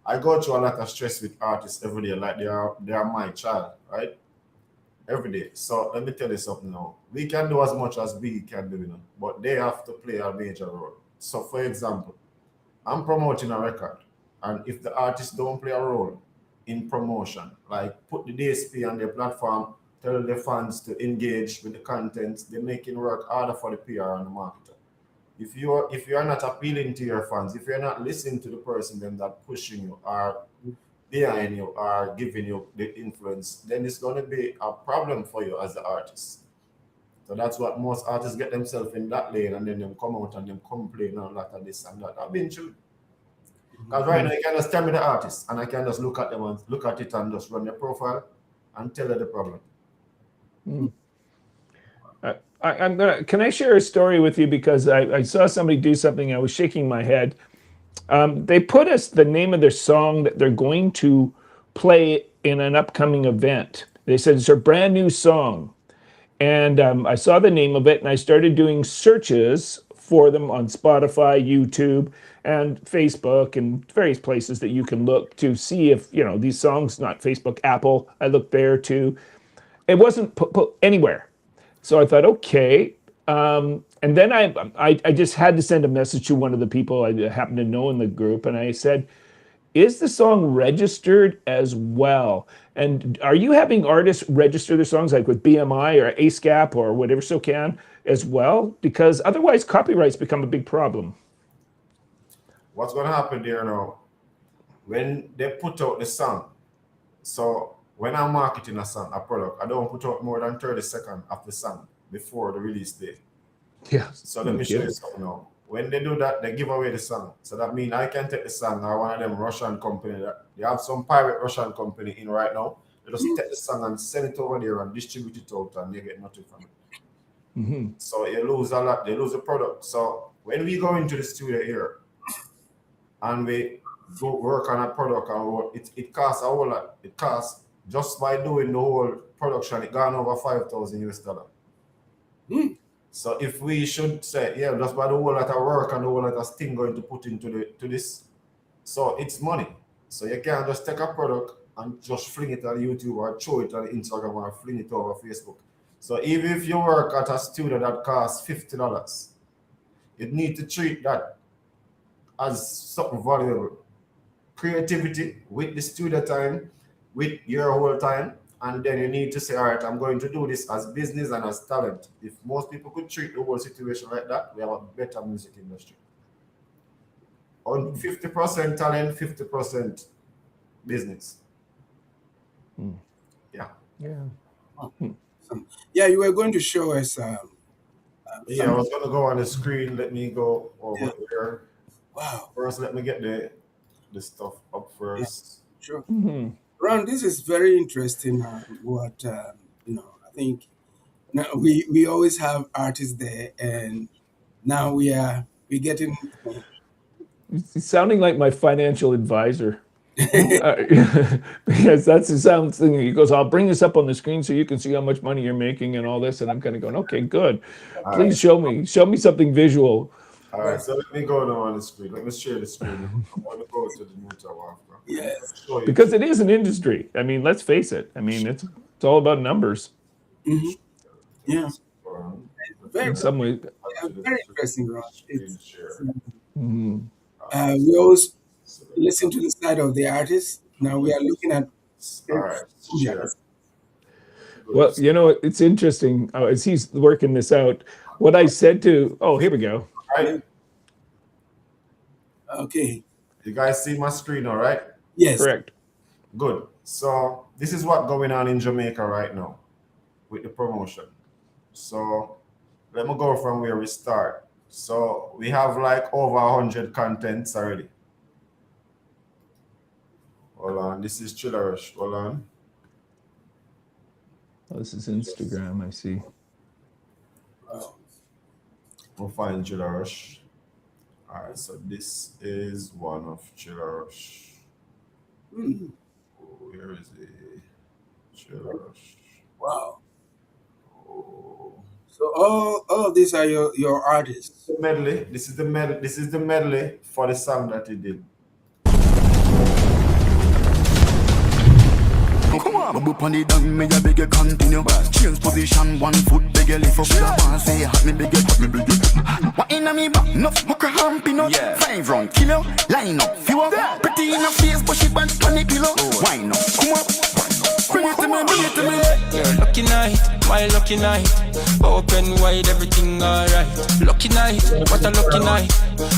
I go through a lot of stress with artists every day, like they are my child, right? Every day. So let me tell you something now. We can do as much as we can do, but they have to play a major role. So for example, I'm promoting a record, and if the artist don't play a role in promotion, like put the DSP on their platform, tell the fans to engage with the content, they're making work harder for the PR and the marketer. If you are not appealing to your fans, if you're not listening to the person then that pushing you or behind you or giving you the influence, then it's going to be a problem for you as the artist. So that's what most artists get themselves in that lane, and then them come out and them complain and a lot of this and that. I've been through. Because right now you can just tell me the artist, and I can just look at them and look at it and just run their profile and tell her the problem. I'm gonna. Can I share a story with you because I saw somebody do something. I was shaking my head. They put us the name of their song that they're going to play in an upcoming event. They said it's a brand new song, and I saw the name of it, and I started doing searches for them on Spotify, YouTube, and Facebook, and various places that you can look to see if these songs. Not Facebook, Apple. I looked there too. It wasn't put anywhere. So I thought, okay. And then I just had to send a message to one of the people I happen to know in the group, and I said, "Is the song registered as well? And are you having artists register their songs like with BMI or ASCAP or whatever so can as well? Because otherwise, copyrights become a big problem." What's going to happen there now, when they put out the song, so when I'm marketing a song, a product, I don't put out more than 30 seconds of the song before the release date. Yeah. So let me show you something now. When they do that, they give away the song. So that means I can take the song or one of them Russian company that they have some pirate Russian company in right now. They just take the song and send it over there and distribute it out and they get nothing from it. So you lose a lot, they lose the product. So when we go into the studio here and we go work on a product and it costs a whole lot. It costs just by doing the whole production, it gone over $5,000. So if we should say, yeah, just by the whole lot of work and the whole lot of thing going to put into this, so it's money. So you can't just take a product and just fling it on YouTube or throw it on Instagram or fling it over Facebook. So even if you work at a studio that costs $50, you need to treat that as something valuable. Creativity with the studio time, with your whole time, and then you need to say, all right, I'm going to do this as business and as talent. If most people could treat the whole situation like that, we have a better music industry. On 50% talent, 50% business. Yeah. Yeah, you were going to show us. Yeah, I was going to go on the screen. Let me go over there. Wow. First, let me get the stuff up first. Sure. Ron, this is very interesting. What I think now we always have artists there, and now we're getting. It's sounding like my financial advisor. Because that's the sound thing. He goes, "I'll bring this up on the screen so you can see how much money you're making and all this." And I'm kind of going, "Okay, good. Please show me something visual." All right, so let me go now on the screen. Let me share the screen. I want to go to the new tab after. Yes. Because it is an industry. I mean, let's face it. I mean, it's all about numbers. Hmm. Yeah, Um, very, In some ways. yeah, very interesting, Ron. screen share. Mhm. We always So listen to the side of the artist. Now we are looking at all it right, from the share. other Good. Well, you know, it's interesting as he's working this out. What I said to, oh, here we go. Right. side. Okay. You guys see my screen, all right? Yes. Correct. Good. So this is what going on in Jamaica right now with the promotion. So let me go from where we start. So we have like over 100 contents already. Hold on. This is Thrilla Rush. Hold on. Oh, this is Instagram, I see. Wow. We'll find Thrilla Rush. All right. So this is one of Thrilla Rush. Mm, Where is it? Thrilla Rush. wow. Oh. So all of these are your artists. The medley. This is the medley. This is the medley for the song that he did. Come on, boop on the down, me a beg you continue. Change position, one foot beg you lift up. The bar say hot me beg you. What inna me back? No smoke a humpy nut. 5 round kilo, line up, few up. Pretty in a face, but she bad on the pillow. Wine up, come up. Bring it to me, bring it to me. Your lucky night, my lucky night. Open wide, everything alright. Lucky night, what a lucky night.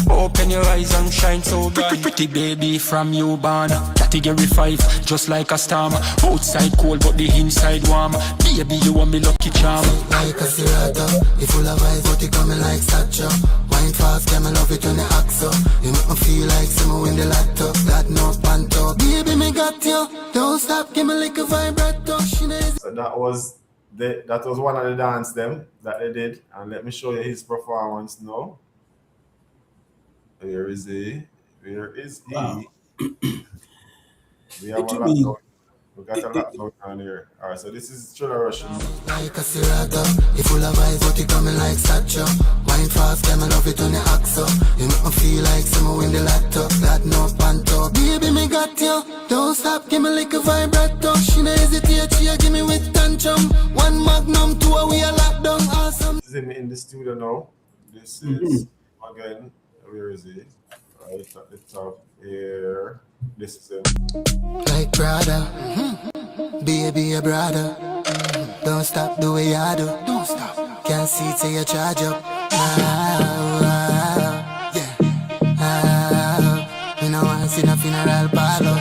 Open your eyes and shine so bright. Pretty baby from you born. Category 5, just like a storm. Outside cold, but the inside warm. Baby, you want me lucky charm. Like a Serato, you full of eyes, but you coming like statue. Wine fast, can I love it when you act so. You make me feel like someone win the lotto. Got no panto, baby, me got you. Don't stop, give me like a vibrato. So that was one of the dance them that they did, and let me show you his performance now. Where is he? Where is he? Wow. We have It a took lot me. going. We got a lot going on here. All right, so this is Thrilla Rush. Like a Serato, you full of eyes, but you coming like statue. Wine fast, can I love it when you act so. You make me feel like someone win the lotto. Got no panto, baby, me got you. Don't stop, give me like a vibrato. She no hesitate, she a give me with tantrum. One magnum, 2 we a lock down, awesome. This is him in the studio now. This is again. Where is he? Right at the top here. This is him. Like brother, baby, a brother. Don't stop, do what you do. Don't stop. Can't see till you charge up. Yeah. We no want see no funeral parlor.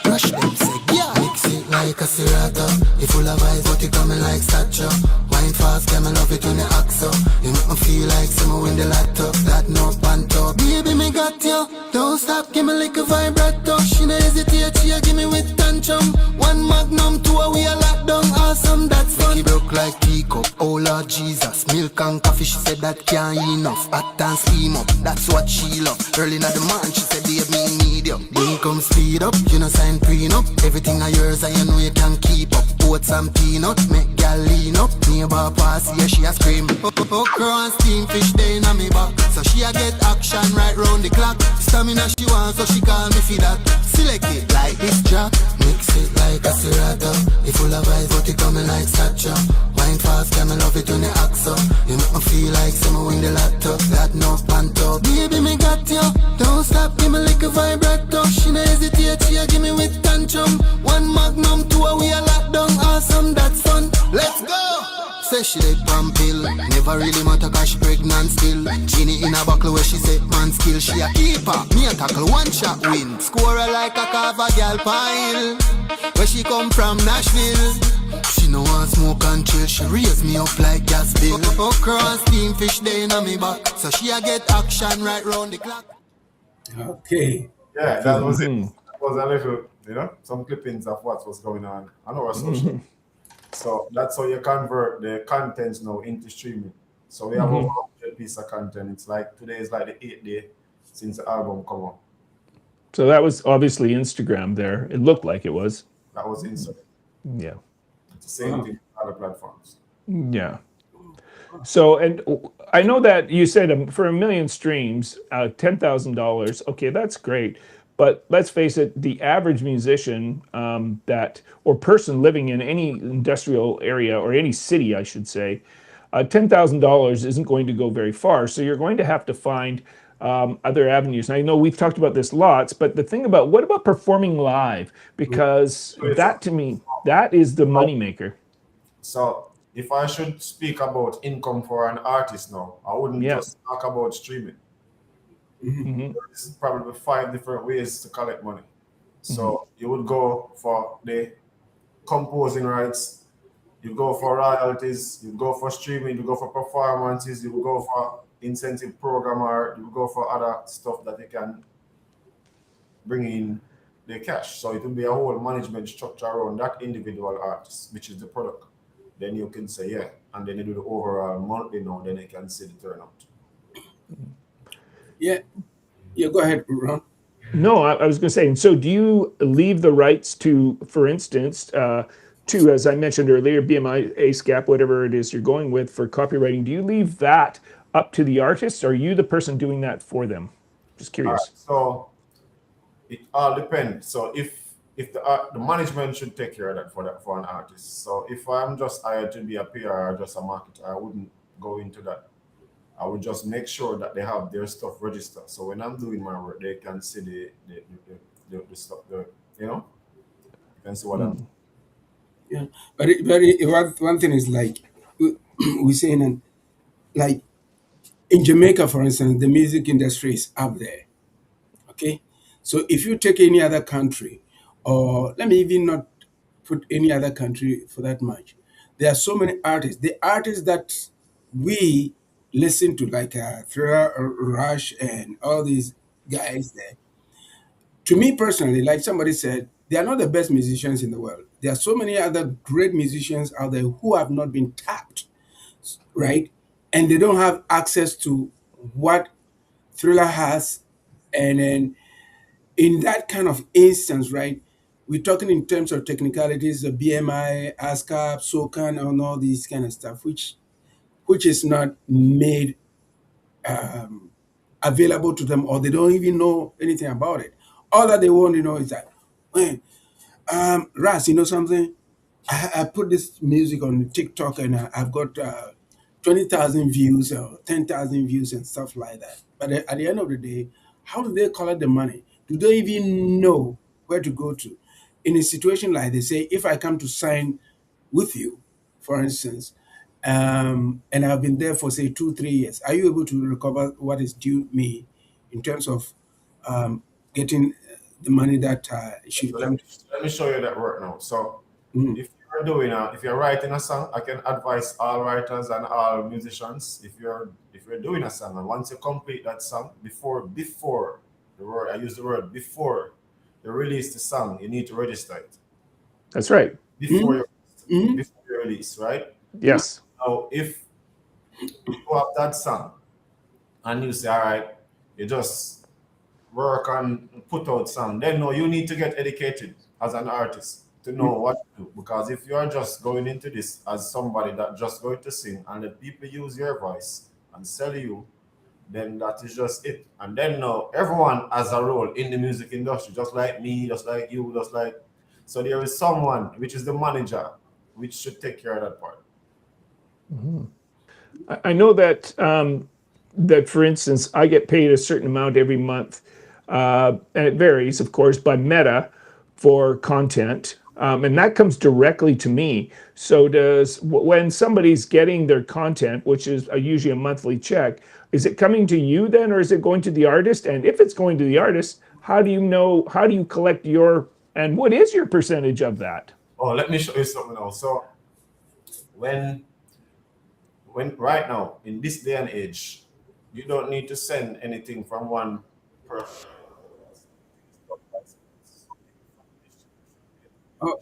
Rush them, say yeah. Mix it like a Serato. You full of eyes, but you coming like statue. Wine fast, can I love it when you act so. You make me feel like someone win the lotto. Got no panto, baby, me got you. Don't stop, give me like a vibrato. She no hesitate, she a give me with tantrum. One magnum, 2 we a lock down, awesome, that's fun. She broke like teacup, oh Lord Jesus. Milk and coffee, she said that can't enough. Hot and steam up, that's what she love. Early in the morning, she said, babe, me need you. Then come speed up, you know sign prenup. Everything of yours, and you know you can keep up. Oats and peanut, make gal lean up. Neighbor pass here, she a scream. Okra and steam fish, they in a me back. So she a get action right round the clock. Stamina she wants, so she call me for that. Select it like this jack. Mix it like a Serato. You full of eyes, but you coming like statue. Wine fast, can I love it when you act so. You make me feel like someone win the lotto. Got no panto, baby, me got you. Don't stop, give me like a vibrato. She no hesitate, she a give me with tantrum. One magnum, 2 we a lock down, awesome, that's fun. Let's go. Say she dey pump pill. Never really matter cause she pregnant still. Genie in a buckle where she say man skill. She a keeper, me a tackle, one shot win. Score her like a cover girl pile. Where she come from, Nashville. She no want smoke and chill. She raise me up like gas bill. Okra and steam fish they in a me back. So she a get action right round the clock. Okay. Yeah, that was it. That was a little, some clippings of what was going on our social. So that's how you convert the contents now into streaming. So we have over 100 piece of content. It's like today is like the 8th day since the album come out. So that was obviously Instagram there. It looked like it was. That was Instagram. Yeah. It's the same thing on other platforms. Yeah. So, and I know that you said for 1 million streams, $10,000. Okay, that's great. But let's face it, the average musician or person living in any industrial area or any city, I should say, $10,000 isn't going to go very far. So you're going to have to find other avenues. And I know we've talked about this lots, but the thing about what about performing live? Because that to me, that is the moneymaker. So if I should speak about income for an artist now, I wouldn't Yeah. just talk about streaming. Mm-hmm. There's probably 5 different ways to collect money. So you would go for the composing rights, you go for royalties, you go for streaming, you go for performances, you go for incentive program, or you go for other stuff that they can bring in the cash. So it will be a whole management structure around that individual artist, which is the product. Then you can say, yeah, and then you do the overall monthly now, then you can see the turnout. Yeah, yeah. Go ahead, Ron. No, I was going to say, and so do you leave the rights to, for instance, to, as I mentioned earlier, BMI, ASCAP, whatever it is you're going with for copywriting, do you leave that up to the artist? Or are you the person doing that for them? Just All right, curious. so it all depends. So if the management should take care of that for an artist. So if I'm just hired to be a PR or just a marketer, I wouldn't go into that. I would just make sure that they have their stuff registered. So when I'm doing my work, they can see the stuff. You can see what I'm. Yeah, one thing is like we saying, and like in Jamaica, for instance, the music industry is up there. Okay, so if you take any other country, or let me even not put any other country for that much, there are so many artists. The artists that we listen to, like THRILLA, Rush, and all these guys there. To me personally, like somebody said, they are not the best musicians in the world. There are so many other great musicians out there who have not been tapped, right? And they don't have access to what THRILLA has. And then in that kind of instance, right, we're talking in terms of technicalities, the BMI, ASCAP, SOCAN, and all these kind of stuff, which is not made available to them, or they don't even know anything about it. All that they want to know is that, man, Ras, you know something? I put this music on TikTok and I've got 20,000 views or 10,000 views and stuff like that. But at the end of the day, how do they collect the money? Do they even know where to go to? In a situation like they say, if I come to sign with you, for instance, and I've been there for say 2, 3 years, are you able to recover what is due me in terms of getting the money that So should come to? let me show you that work now. So Mhm. if you're writing a song, I can advise all writers and all musicians. If you're doing a song, and once you complete that song, before the word I use the word before you release the song, you need to register it That's right. before you Mhm. before you release, right? Yes. Now, if you have that song and you say, all right, you just work on put out song, then no, you need to get educated as an artist to know what to do. Because if you're just going into this as somebody that just going to sing and let people use your voice and sell you, then that is just it. And then no, everyone has a role in the music industry, just like me, just like you, just like so there is someone which is the manager which should take care of that part. I know that that, for instance, I get paid a certain amount every month, and it varies, of course, by Meta for content, and that comes directly to me. So when somebody's getting their content, which is usually a monthly check, is it coming to you then, or is it going to the artist? And if it's going to the artist, how do you know? How do you collect and what is your percentage of that? Oh, let me show you something else. So when right now in this day and age, you don't need to send anything from one person. Oh,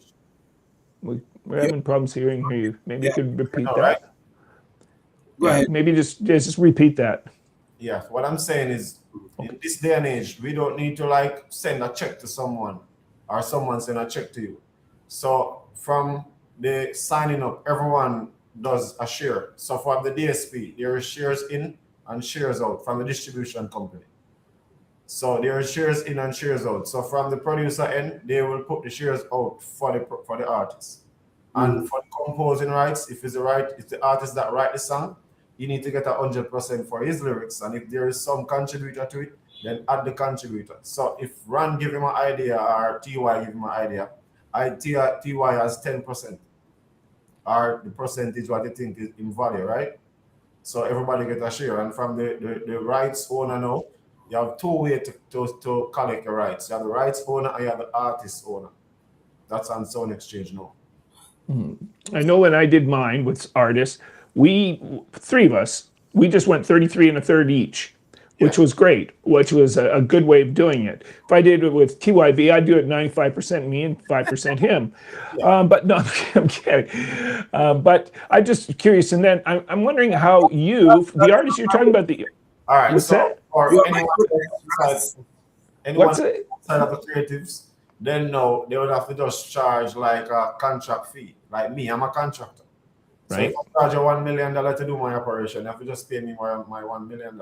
We're yeah, having problems hearing you. Maybe you yeah. could repeat All right. that. Go Yeah, ahead. maybe just repeat that. Yeah. What I'm saying is, in this day and age, we don't need to like send a check to someone or someone send a check to you. So from the signing up, everyone does a share. So for the DSP, there are shares in and shares out from the distribution company. So there are shares in and shares out. So from the producer end, they will put the shares out for the artist. And for the composing rights, if it's the artist that write the song, you need to get 100% for his lyrics. And if there is some contributor to it, then add the contributor. So if Ron give him an idea or TY give him an idea, TY has 10%, or the percentage what they think is in value, right? So everybody get a share. And from the rights owner now, you have two ways to collect your rights. You have the rights owner and you have the artist owner. That's on Sound Exchange now. I know when I did mine with artists, three of us, we just went 33 and a third each, which was great, which was a good way of doing it. If I did it with TYB, I'd do it 95% me and 5% him. But no, I'm kidding. But I'm just curious. And then I'm wondering how the artist you're talking about, all right, what's that? Or anyone What's it? outside of the creatives, then no, they would have to just charge like a contract fee. Like me, I'm a contractor. So Right. if I charge you $1 million to do my operation, you have to just pay me my $1 million.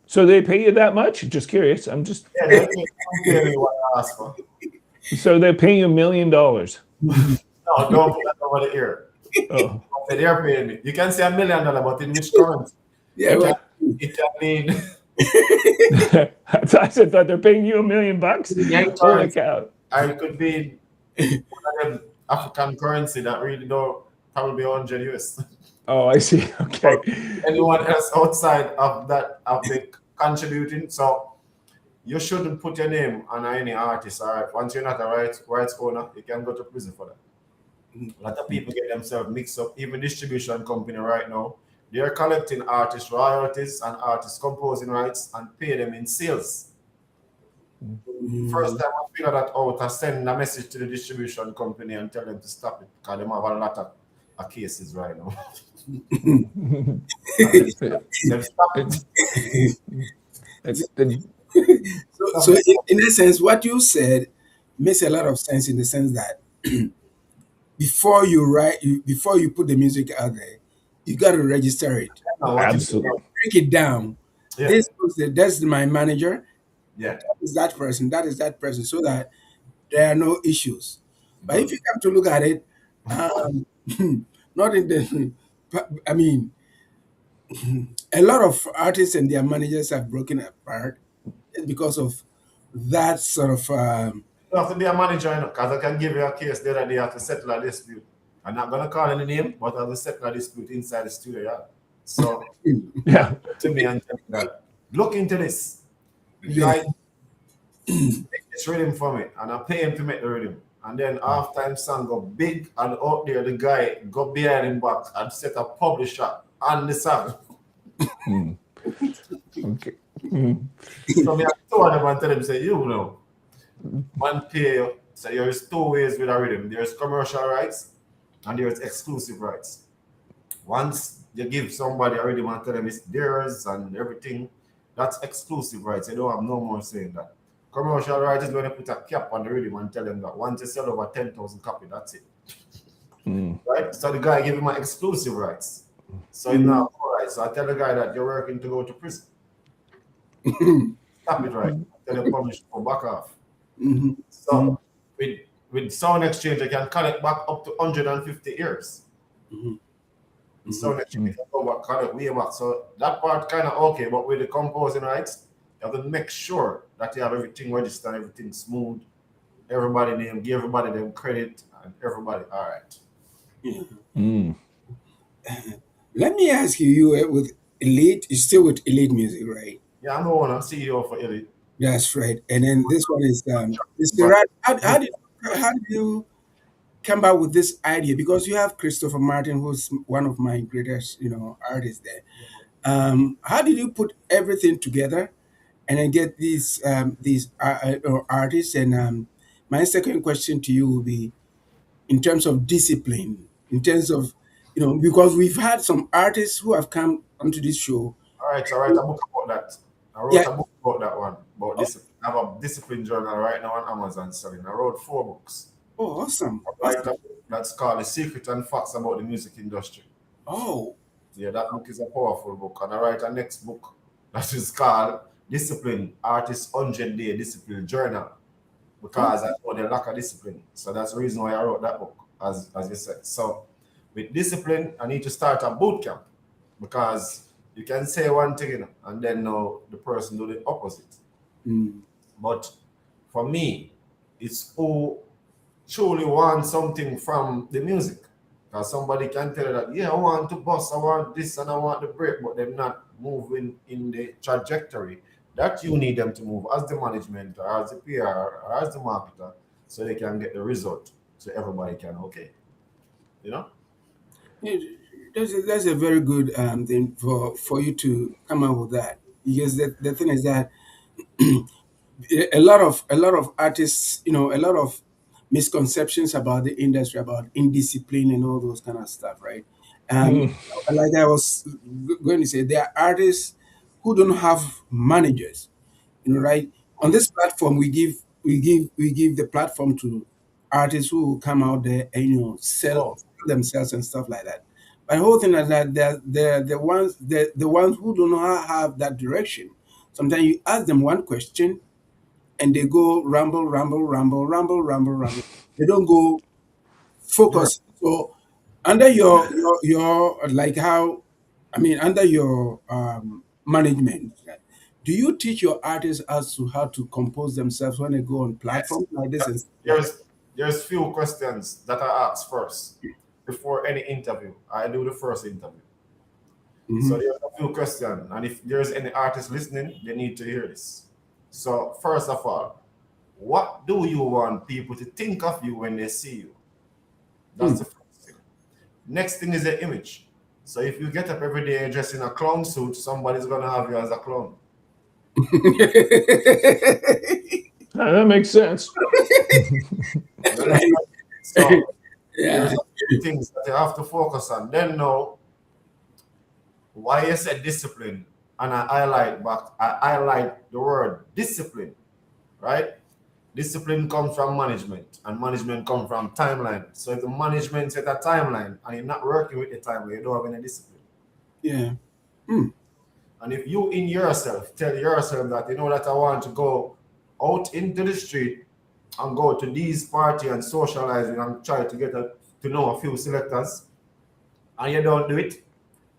So they pay you that much? Just curious. Yeah, they pay me what I ask for. So they're paying you $1 million. No, don't put that over the ear. Oh. They're paying me. You can say $1 million, but in which currency? Yeah, well, It can mean I thought they're paying you $1 million. Holy cow. or it could be one of them African currency that really don't probably 100 US. Oh, I see. Okay. Anyone else outside of that of the contributing, so you shouldn't put your name on any artist. All right, once you're not a rights owner, you can go to prison for that. A lot of people get themselves mixed up. Even distribution company right now, they are collecting artist royalties and artist composing rights and pay them in sales. First time I figured that out, I send a message to the distribution company and tell them to stop it because they have a lot of cases right now. They've stopped it. so in essence, what you said makes a lot of sense in the sense that before you put the music out there, you got to register it, Now, what you do Absolutely. now? break it down. Yeah. That's my manager. Yeah. That is that person. That is that person. So that there are no issues. But if you come to look at it, not in the, I mean, a lot of artists and their managers have broken apart because of that sort of. You have to be a manager, because I can give you a case the other day. I have to settle a dispute. I'm not going to call any name, but I have to settle a dispute inside the studio. Yeah. So, Yeah. to me and tell me that, look into this. Yeah. Like, make this rhythm for me, and I pay him to make the rhythm. And then halftime song go big, and out there the guy go behind him back and set a publisher on the song. Okay. So me I told them and tell them, say, you know, man pay you. So there's two ways with a rhythm. There's commercial rights and there's exclusive rights. Once you give somebody a rhythm and tell them it's theirs and everything, that's exclusive rights. You don't have no more saying that. Commercial rights is when you put a cap on the rhythm and tell them that once you sell over 10,000 copies, that's it. Right? So the guy give him my exclusive rights. So he's not all right. So I tell the guy that you're working to go to prison. Stop it, right? Tell the publisher to back off. So with Sound Exchange, you can collect back up to 150 years. Sound Exchange can go back, collect way back. So that part kind of okay, but with the composing rights, you have to make sure that you have everything registered, everything smooth, everybody name, give everybody them credit, and everybody all right. Let me ask you, you were with Elite, you're still with Elite Music, right? Yeah, I'm the owner, CEO for Elite. That's right. And then this one is Mr. How did you come up with this idea? Because you have Christopher Martin, who's one of my greatest, artists there. How did you put everything together and then get these artists? And my second question to you will be in terms of discipline, in terms of, because we've had some artists who have come onto this show. All right, so I write a book about that. I wrote a book about that one, about discipline. I have a discipline journal right now on Amazon selling. I wrote 4 books. Oh, awesome. I write a book that's called The Secret and Facts About the Music Industry. Oh, Yeah, that book is a powerful book. And I write a next book that is called discipline, artist 100-day discipline journal, because I know they lack of discipline. So that's the reason why I wrote that book, as you said. So with discipline, I need to start a boot camp, because you can say one thing, and then now the person do the opposite. But for me, it's who truly want something from the music. Because somebody can tell you that, yeah, I want to bust, I want this, and I want the break, but they're not moving in the trajectory that you need them to move as the management, or as the PR, or as the marketer, so they can get the result, so everybody can you know? Yeah, that's a very good thing for you to come up with that, because the thing is that a lot of artists, a lot of misconceptions about the industry, about indiscipline and all those kind of stuff, right? um like I was going to say, there are artists who don't have managers, right? On this platform, we give the platform to artists who will come out there and sell Oh, themselves and stuff like that. But the whole thing is that the ones who do not have that direction. Sometimes you ask them one question and they go ramble, ramble, ramble, ramble, ramble, ramble. They don't go you're focus. So under your like how, I mean, under your management, do you teach your artists as to how to compose themselves when they go on yes. platforms like this and stuff like that? There's few questions that I ask first before any interview. I do the first interview. So Mhm. there's a few questions, and if there's any artist listening, they need to hear this. So first of all, what do you want people to think of you when they see you? That's Hmm. the first thing. Next thing is the image. So if you get up every day dressed in a clown suit, somebody's gonna have you as a clown. That makes sense. You understand? So there's Yeah. a few things that you have to focus on. Then now, why you said discipline, and I highlight the word discipline, right? Discipline comes from management, and management comes from timeline. So if the management set a timeline and you're not working with the timeline, you don't have any discipline. Yeah. Hmm. And if you in yourself tell yourself that that I want to go out into the street and go to these party and socializing and try to to know a few selectors, and you don't do it,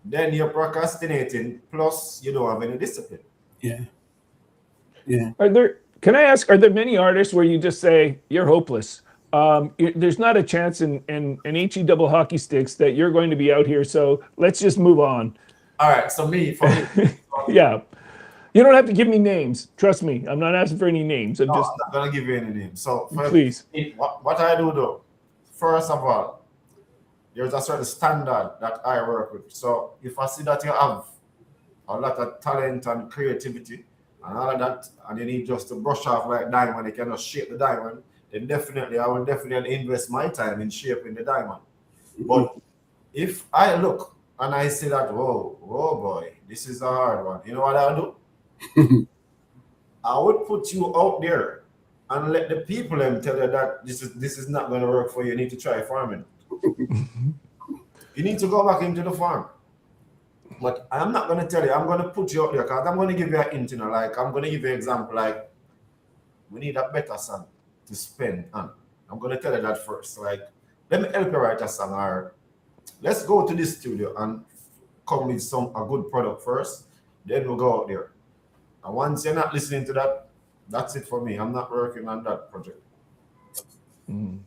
then you're procrastinating. Plus, you don't have any discipline. Yeah. Yeah. Can I ask, are there many artists where you just say you're hopeless? There's not a chance in HE double hockey sticks that you're going to be out here, so let's just move on. All right, so for me, Yeah. You don't have to give me names. Trust me. I'm not asking for any names. I'm no, just, I'm not gonna give you any name. So for please. what I do though, first of all, there's a certain standard that I work with. So if I see that you have a lot of talent and creativity and all of that, and you need just to brush off like diamond, you cannot shape the diamond, then definitely I will definitely invest my time in shaping the diamond. But if I look and I see that, whoa boy, this is a hard one, you know what I'll do? I would put you out there and let the people tell you that this is not going to work for you. You need to try farming. You need to go back into the farm. But I'm not going to tell you. I'm going to put you out there because I'm going to give you a hint. Like I'm going to give you an example. Like we need a better song to spend on. I'm going to tell you that first. Like let me help you write a song, or let's go to this studio and come with a good product first. Then we'll go out there. And once you're not listening to that, that's it for me. I'm not working on that project. Do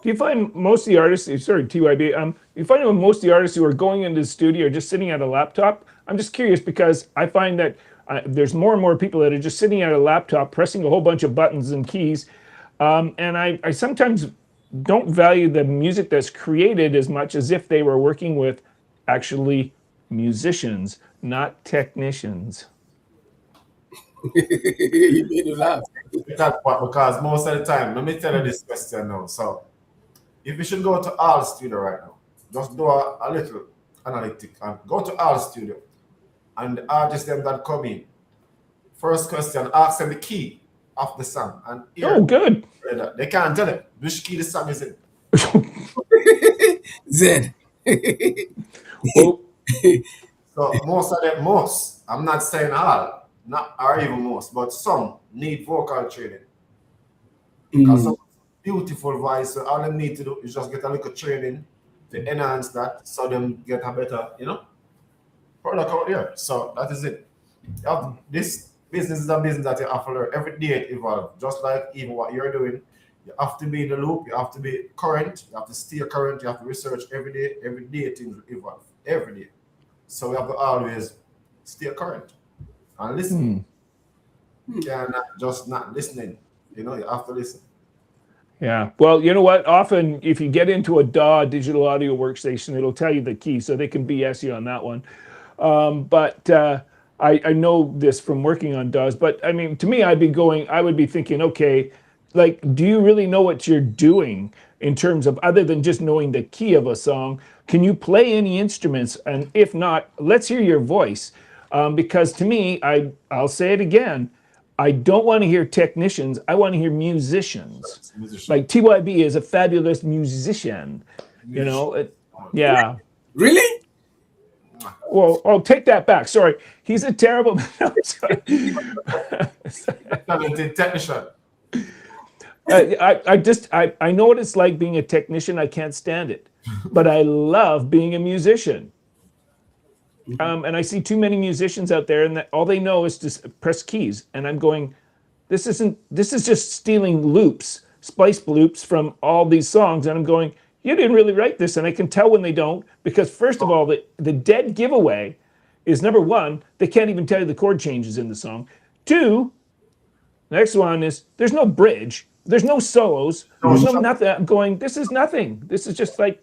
you find most of the artists, sorry, TYB, you find that most of the artists who are going into the studio are just sitting at a laptop? I'm just curious because I find that there's more and more people that are just sitting at a laptop pressing a whole bunch of buttons and keys. And I sometimes don't value the music that's created as much as if they were working with actually musicians, not technicians. You made me laugh. That part, because most of the time, let me tell you this question now. So, if you should go to All Studio right now, just do a little analytic and go to All Studio and the artists them that come in. First question, ask them the key of the song and hear Oh, good. they can't tell it which key the song is in. Zed. Well, So most, I'm not saying all, not or even most, but some need vocal training. Because some beautiful voice, so all they need to do is just get a little training to enhance that, so them get a better, product out there. So that is it. This business is a business that you have to learn every day. It evolves, just like even what you're doing. You have to be in the loop. You have to be current. You have to stay current. You have to research every day. Every day things evolve. Every day. So we have to always stay current and listen. You cannot just not listening. You have to listen. Yeah. Well, you know what? Often, if you get into a DAW, digital audio workstation, it'll tell you the key, so they can BS you on that one. But I know this from working on DAWs. But I mean, to me, I would be thinking, okay, like, do you really know what you're doing in terms of, other than just knowing the key of a song? Can you play any instruments? And if not, let's hear your voice. Because to me, I'll say it again, I don't want to hear technicians. I want to hear musicians. Like TYB is a fabulous musician. Yeah. Really? Well, I'll take that back. Sorry, he's a terrible. No, Talented technician. I know what it's like being a technician. I can't stand it, but I love being a musician. And I see too many musicians out there, and all they know is to press keys. And I'm going, this is just stealing loops, splice loops from all these songs. And I'm going, you didn't really write this. And I can tell when they don't, because first of all, the dead giveaway is, number one, they can't even tell you the chord changes in the song. Two, next one is there's no bridge, there's no solos, there's no nothing. I'm going, this is nothing. This is just like,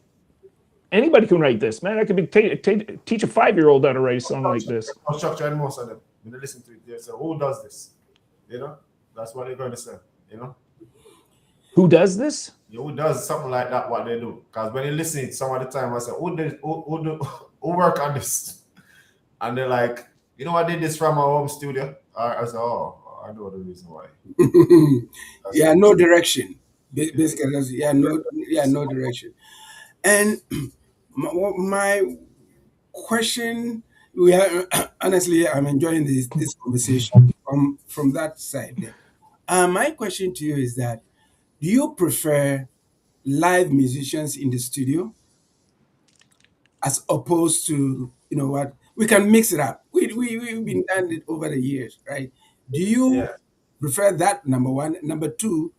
anybody can write this, man. I could teach a 5-year-old how to write a song like this. Structure, and most of them, when they listen to it, they say, "Who does this?" That's what they're going to say. Who does this? Who does something like that? What they do? Because when you listen to it, some of the time I say, "Who work on this?" And they're like, "I did this from my home studio." I say, "Oh, I know the reason why." No direction. Basically, no direction. And my question, honestly, I'm enjoying this conversation from that side there. My question to you is that, do you prefer live musicians in the studio as opposed to, what, we can mix it up. We've been done it over the years, right? Do you prefer that, number one? Number two,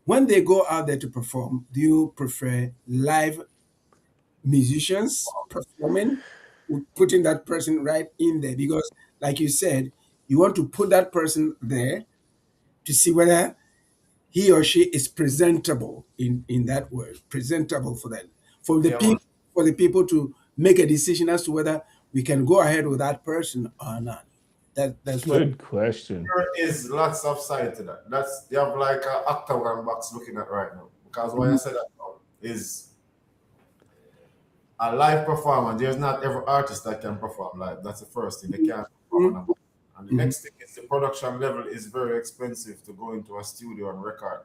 when they go out there to perform, do you prefer live musicians performing, putting that person right in there? Because, like you said, you want to put that person there to see whether he or she is presentable, in that word, presentable for them, for the people to make a decision as to whether we can go ahead with that person or not. That's what. Good question. There is lots of side to that. You have like an octagon box looking at right now. Because why I said that now is a live performance. There's not every artist that can perform live. That's the first thing. They can't perform. And the next thing is the production level is very expensive to go into a studio and record.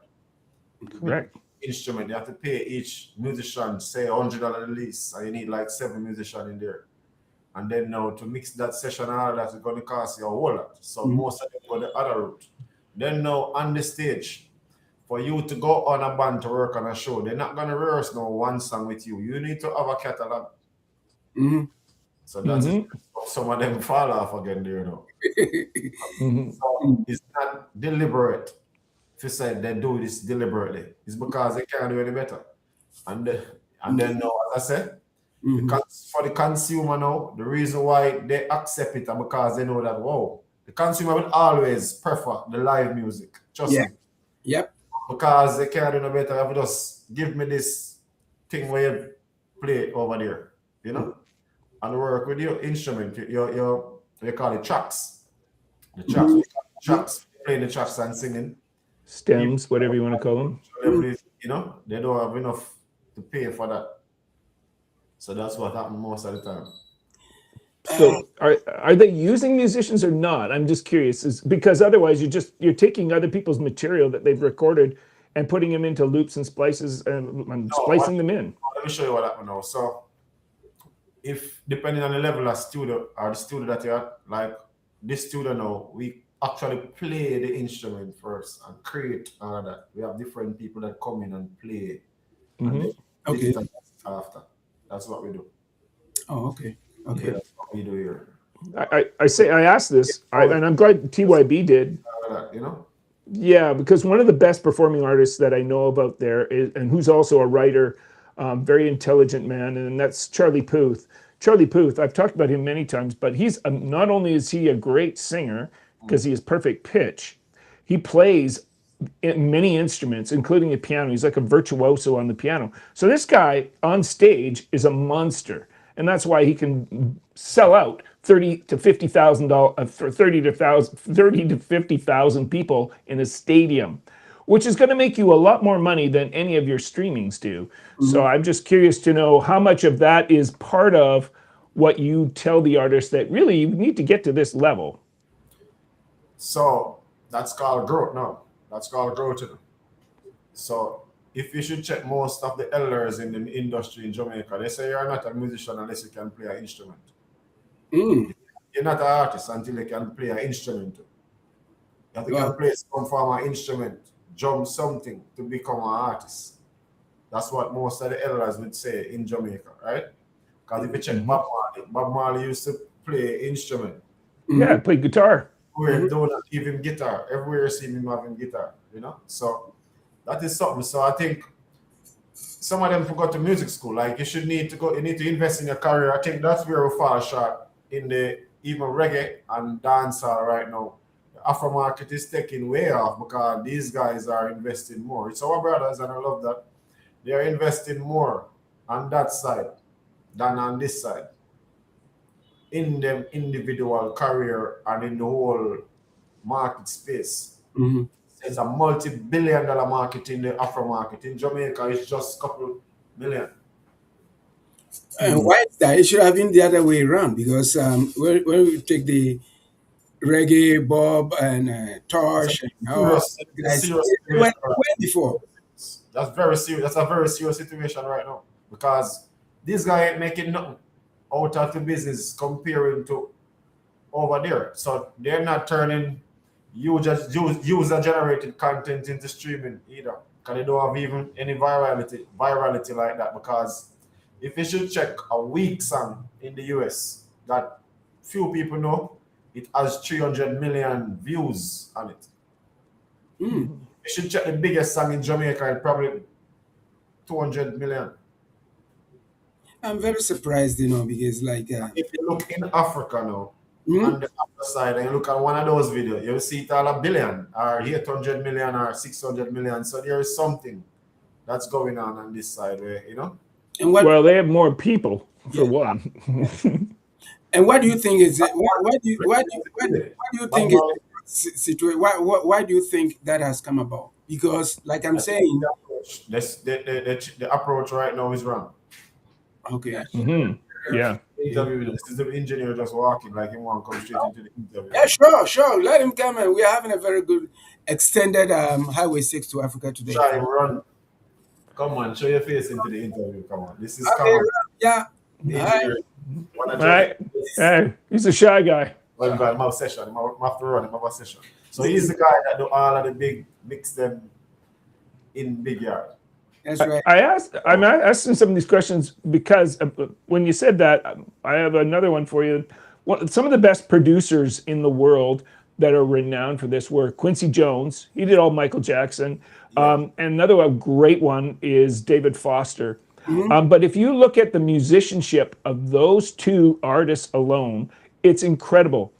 Correct. Instrument, you have to pay each musician, say $100 at least, and you need like 7 musicians in there. And then now to mix that session and all that is going to cost you a whole lot. So most of them go the other route. Then now on the stage, for you to go on a band to work on a show, they're not going to rehearse no one song with you. You need to have a catalog. So that's it. Some of them fall off again there, So it's not deliberate. If you say they do this deliberately, it's because they can't do any better. And then now, as I said, for the consumer now, the reason why they accept it is because they know that, the consumer will always prefer the live music. Trust me. Yep. Because they can't do no better. If you just give me this thing where you play over there, and work with your instrument, your they call it tracks. The tracks, playing the tracks and singing. Stems, whatever you want to call them. They don't have enough to pay for that. So that's what happens most of the time. So are they using musicians or not? I'm just curious, because otherwise you're taking other people's material that they've recorded and putting them into loops and splices and splicing them in. Let me show you what happened now. So if depending on the level of studio or the studio that you're at, like this studio now, we actually play the instrument first and create all of that. We have different people that come in and play and then Okay. digital after. That's what we do. Oh, okay. Okay. Yeah, that's what we do here. I asked this, and I'm glad TYB did. All of that, you know? Yeah, because one of the best performing artists that I know about there is, and who's also a writer, very intelligent man, and that's Charlie Puth. Charlie Puth, I've talked about him many times, but he's not only is he a great singer because he has perfect pitch, he plays many instruments, including the piano. He's like a virtuoso on the piano. So this guy on stage is a monster, and that's why he can sell out 30 to 50,000 people in a stadium, which is going to make you a lot more money than any of your streamings do. So I'm just curious to know how much of that is part of what you tell the artist that really you need to get to this level. So that's called growth now. That's called growth. So if you should check most of the elders in the industry in Jamaica, they say you're not a musician unless you can play an instrument. Mm. You're not an artist until you can play an instrument. You have to Wow. can play some form of instrument, drum something to become an artist. That's what most of the elders would say in Jamaica, right? Because if you check Bob Marley used to play instrument. Yeah, I play guitar. Where don't give him guitar. Everywhere you see him having guitar, you know? So that is something. So I think some of them forgot to music school. Like you need to invest in your career. I think that's where we fall short in the even reggae and dancehall right now. The Afro market is taking way off because these guys are investing more. It's our brothers, and I love that. They are investing more on that side than on this side. In them individual career and in the whole market space. Mhm. It's a multi-billion-dollar market in the Afro market. In Jamaica, it's just a couple million. And why is that? It should have been the other way around because when we take the reggae, Bob, and Tosh, and all guys, Serious they went situation. way before. That's very serious. That's a very serious situation right now because this guy ain't making nothing out of the business comparing to over there. So they're not turning user-generated content into streaming either. Because they don't have even any virality like that. Because if you should check a weak song in the US that few people know, it has 300 million views on it. Mm. You should check the biggest song in Jamaica, it probably 200 million. I'm very surprised, because If you look in Africa now, Mhm. on the other side, and you look at one of those videos, you'll see it all a billion, or 800 million, or 600 million. So there is something that's going on this side, where, and what Well, they have more people for one. and what do you think is it? What do you think is situation? Why do you think that has come about? Because, like I'm saying, The approach right now is wrong. okay, Yeah. This is the engineer just walking like he want to come straight into the interview. yeah, sure, let him come, and we're having a very good extended Highway 6 to Africa today. Try and run. Come on, show your face into the interview. Come on, this is Okay, yeah. The All right. engineer. All right. Hey, he's a shy guy. Well, God, my session. I have to run him. I have a session. So he's the guy that do all of the big mix them in big yard. That's right. I'm asking some of these questions because when you said that, I have another one for you. Some of the best producers in the world that are renowned for this were Quincy Jones. He did all Michael Jackson. And another great one is David Foster. But if you look at the musicianship of those two artists alone, it's incredible.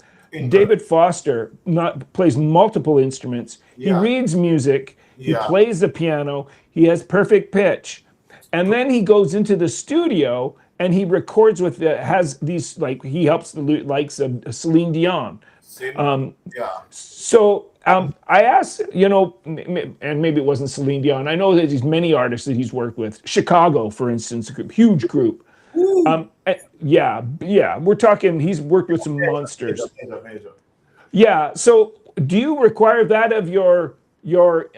David Foster plays multiple instruments. He reads music. He plays the piano. He has perfect pitch. And then he goes into the studio and he records with has these, like, he helps the likes of Celine Dion. So I asked, and maybe it wasn't Celine Dion. I know that there's many artists that he's worked with. Chicago, for instance, a huge group. Yeah, we're talking, he's worked with some monsters. Major. Yeah, so do you require that of your your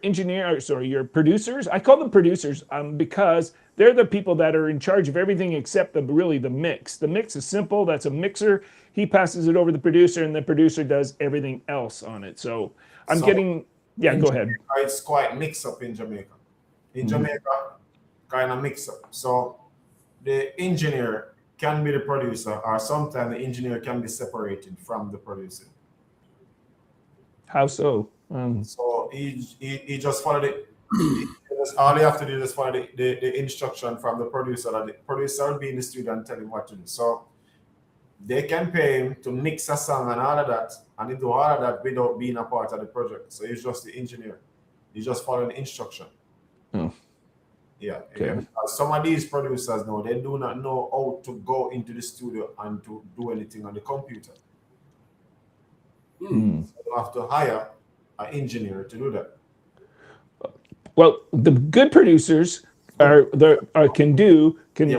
engineer, sorry, your producers. I call them producers because they're the people that are in charge of everything except the mix. The mix is simple. That's a mixer. He passes it over to the producer, and the producer does everything else on it. So I'm So getting, yeah, in go ahead. Jamaica, it's quite mix up in Jamaica. In Jamaica, kind of mix up. So the engineer can be the producer, or sometimes the engineer can be separated from the producer. How so? So he just follow all he have to do is follow the instruction from the producer. That the producer will be in the studio and tell him what to do. So they can pay him to mix a song and all of that, and he do all of that without being a part of the project. So he's just the engineer. He's just following the instruction. Oh. Yeah. Okay. Some of these producers now, they do not know how to go into the studio and to do anything on the computer. So you have to hire an engineer to do that. Well, the good producers can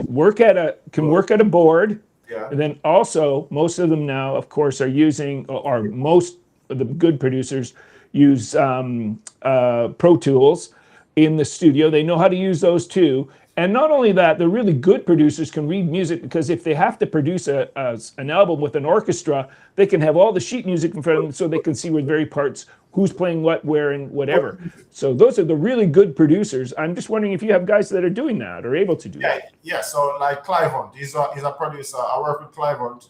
work at a board. Yeah. And then also, most of them now, of course, are using, or most of the good producers use Pro Tools in the studio. They know how to use those too. And not only that, the really good producers can read music, because if they have to produce an album with an orchestra, they can have all the sheet music in front of them so they can see with very parts who's playing what, where, and whatever. So those are the really good producers. I'm just wondering if you have guys that are doing that or able to do that. Yeah. So like Clive Hunt, he's a producer. I work with Clive Hunt.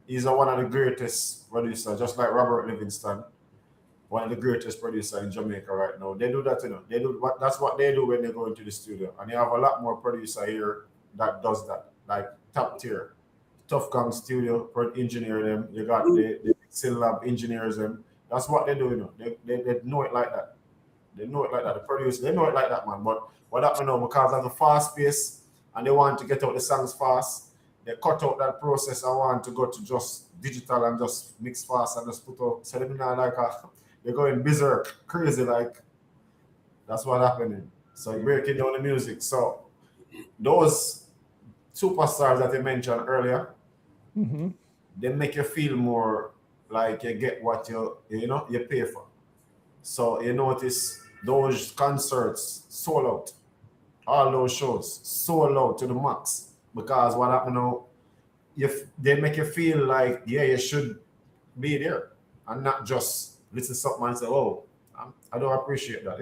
He's one of the greatest producers, just like Robert Livingston, one of the greatest producers in Jamaica right now. They do that, that's what they do when they go into the studio. And they have a lot more producer here that does that, like top tier. Tough Gang Studio, engineer them. You got the Mixing Lab engineers them. That's what they do, They know it like that. They know it like that. The producer, they know it like that, man. But what happened now, because of the fast pace and they want to get out the songs fast, they cut out that process. I want to go to just digital and just mix fast and just put out. So they're going berserk, crazy, like that's what happening. So you're breaking down the music. So those superstars that you mentioned earlier, they make you feel more like you get what you pay for. So you notice those concerts sold out, all those shows sold out to the max, because what happened now, they make you feel like you should be there and not just listen to something and say, oh, I don't appreciate that,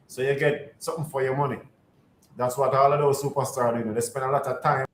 So you get something for your money. That's what all of those superstars do. They spend a lot of time in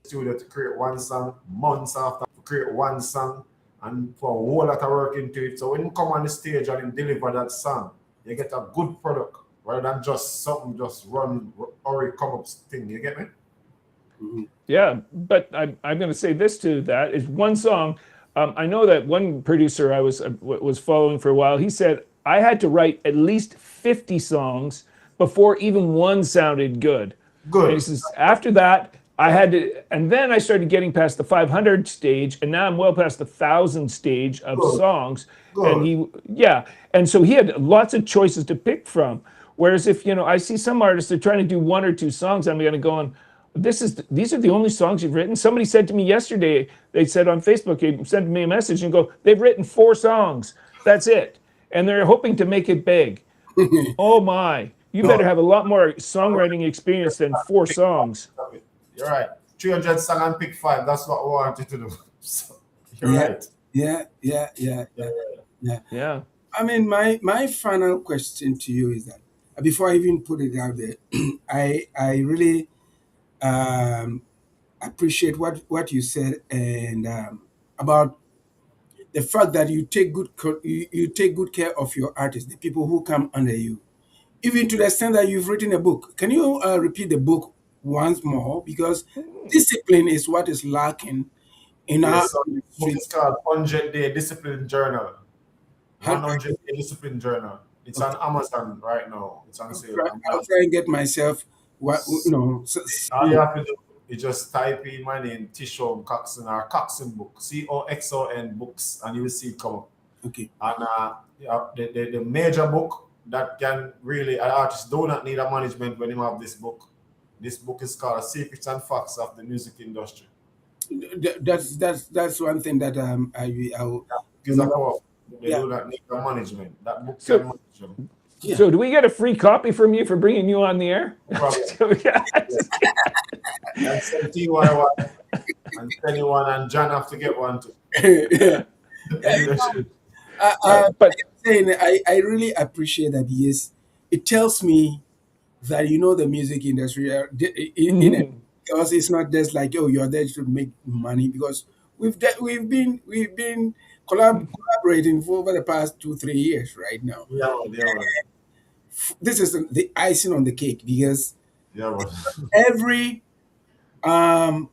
the studio to create one song, months after to create one song, and for a whole lot of work into it. So when you come on the stage and you deliver that song, you get a good product rather than just something just run or it come up thing. You get me? Yeah, but I'm going to say this to that is one song. I know that one producer I was following for a while, he said, I had to write at least 50 songs before even one sounded good. And he says, after that, I had to, and then I started getting past the 500 stage, and now I'm well past the 1,000 stage of songs. And and so he had lots of choices to pick from. Whereas if, I see some artists, they're trying to do one or two songs, I'm going to go on, these are the only songs you've written. Somebody said to me yesterday, they said on Facebook, they sent me a message and go, they've written 4 songs. That's it. And they're hoping to make it big. Oh my, you better have a lot more songwriting experience than 4 songs. You're right. 300 songs and pick 5. That's what we want you to do. So, you're right. Yeah. I mean, my final question to you is that before I even put it out there, I really appreciate what you said and about the fact that you take good care of your artists, the people who come under you, even to the extent that you've written a book. Can you repeat the book once more? Because discipline is what is lacking in our So the book is called 100-Day Discipline Journal. 100-Day Discipline Journal. It's on Amazon right now. It's on sale. I'll try and get myself All you have to do is just type in my name, Tishon Coxon, or Coxon Book, COXON Books, and you will see it come up. Okay. And the major book that can really, an artist do not need a management when you have this book. This book is called Secrets and Facts of the Music Industry. That's one thing that They Yeah. do not need the management. That book So can manage them. Yeah. so do we get a free copy from you for bringing you on the air? No problem. Just kidding. And send TY one and send you one, and John have to get one too. Yeah. Anyway, But Like I'm saying, I really appreciate that. Yes, it tells me that you know the music industry in it, mhm. because it's not just like, oh, you're there to make money, because we've been collaborating for over the past 2 3 years right now. yeah, man, yeah, man. This is the icing on the cake, because Yeah, man. every um,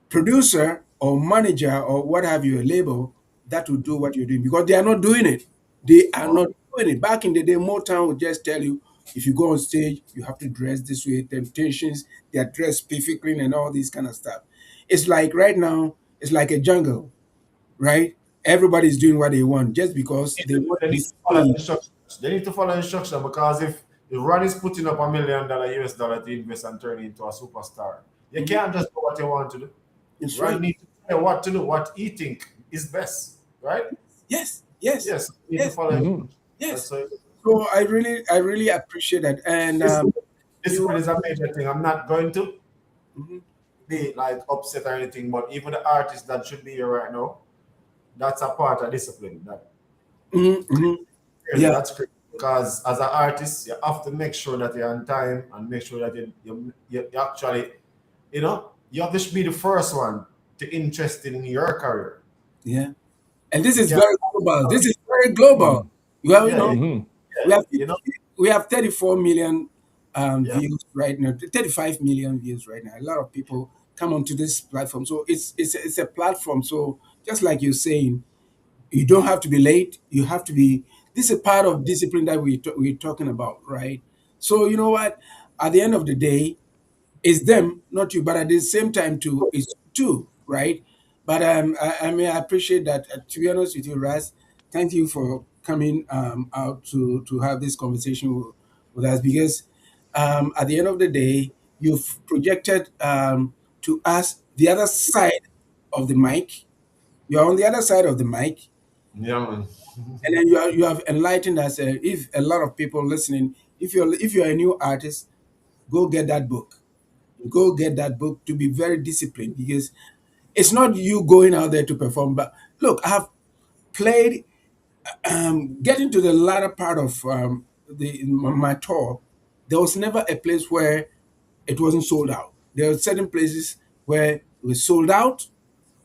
producer or manager or what have you, a label that will do what you're doing, because they are not doing it. They are Oh, not doing it. Back in the day, Motown would just tell you, if you go on stage, you have to dress this way. Temptations, they are dressed perfectly and all this kind of stuff. It's like right now, it's like a jungle, right? Everybody's doing what they want just because they want they to be need to follow seen. instructions. They need to follow instruction, because if Ron is putting up $1 million US dollar to invest and turn into a superstar, you Mhm. can't just do what you want to do. It's Ron right. needs to tell you what to do, what he think is best, right? Yes, yes, Yes, you need to yes, follow Mhm. instructions. That's yes. so. So I really appreciate that. And Discipline, you, discipline is a major thing. I'm not going to Mhm. be like upset or anything, but even the artists that should be here right now, that's a part of discipline. That Mhm, mhm. really, Yeah, that's critical, because as an artist, you have to make sure that you're on time and make sure that you actually, you have to be the first one to invest in your career. yeah. And this You is can't, very global. This is very global. Well, yeah, Mhm. we have you know, we have 34 million yeah. views right now, 35 million views right now. A lot of people come onto this platform, so it's a platform. So just like you're saying, you don't have to be late. You have to be. This is a part of discipline that we're talking about, right? So you know what? At the end of the day, it's them, not you. But at the same time, too, it's too, right? But I mean, I appreciate that. To be honest with you, Raz, thank you for coming out to have this conversation with us, because at the end of the day, you've projected to us the other side of the mic. You're on the other side of the mic, Yeah, man. and then you have enlightened us. If a lot of people listening, if you're a new artist, go get that book. Go get that book to be very disciplined, because it's not you going out there to perform. But look, I have played, getting to the latter part of my tour. There was never a place where it wasn't sold out. There were certain places where it was sold out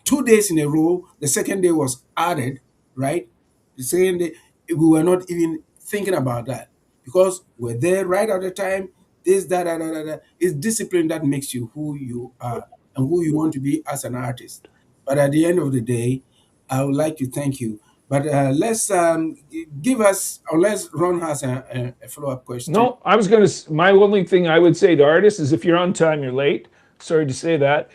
2 days in a row. The second day was added, right? The second day, we were not even thinking about that, because we're there right at the time. This, that, that, that, that, that. It's discipline that makes you who you are and who you want to be as an artist. But at the end of the day, I would like to thank you. But let's give us, unless Ron has a follow up question. No, I was going to. My only thing I would say to artists is if you're on time, you're late. Sorry to say that,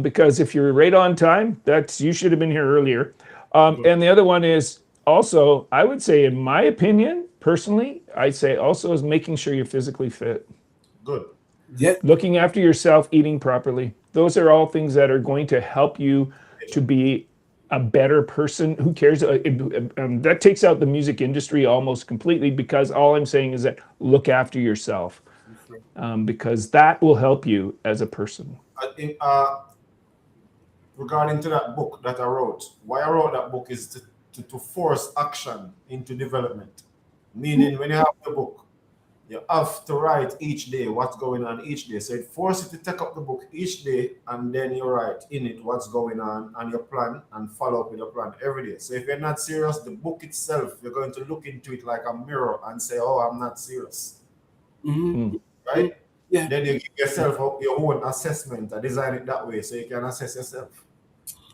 because if you're right on time, that's you should have been here earlier. And the other one is also, I would say, in my opinion, personally, I'd say also is making sure you're physically fit, Good. Yeah, looking after yourself, eating properly. Those are all things that are going to help you to be a better person. Who cares? That takes out the music industry almost completely, because all I'm saying is that look after yourself, because that will help you as a person. I think, regarding to that book that I wrote, why I wrote that book is to force action into development. Meaning, when you have the book, you have to write each day what's going on each day. So it forces you to take up the book each day, and then you write in it what's going on and your plan, and follow up with your plan every day. So if you're not serious, the book itself, you're going to look into it like a mirror and say, oh, I'm not serious. hmm Mm. Right? yeah. Then you give yourself your own assessment and design it that way so you can assess yourself.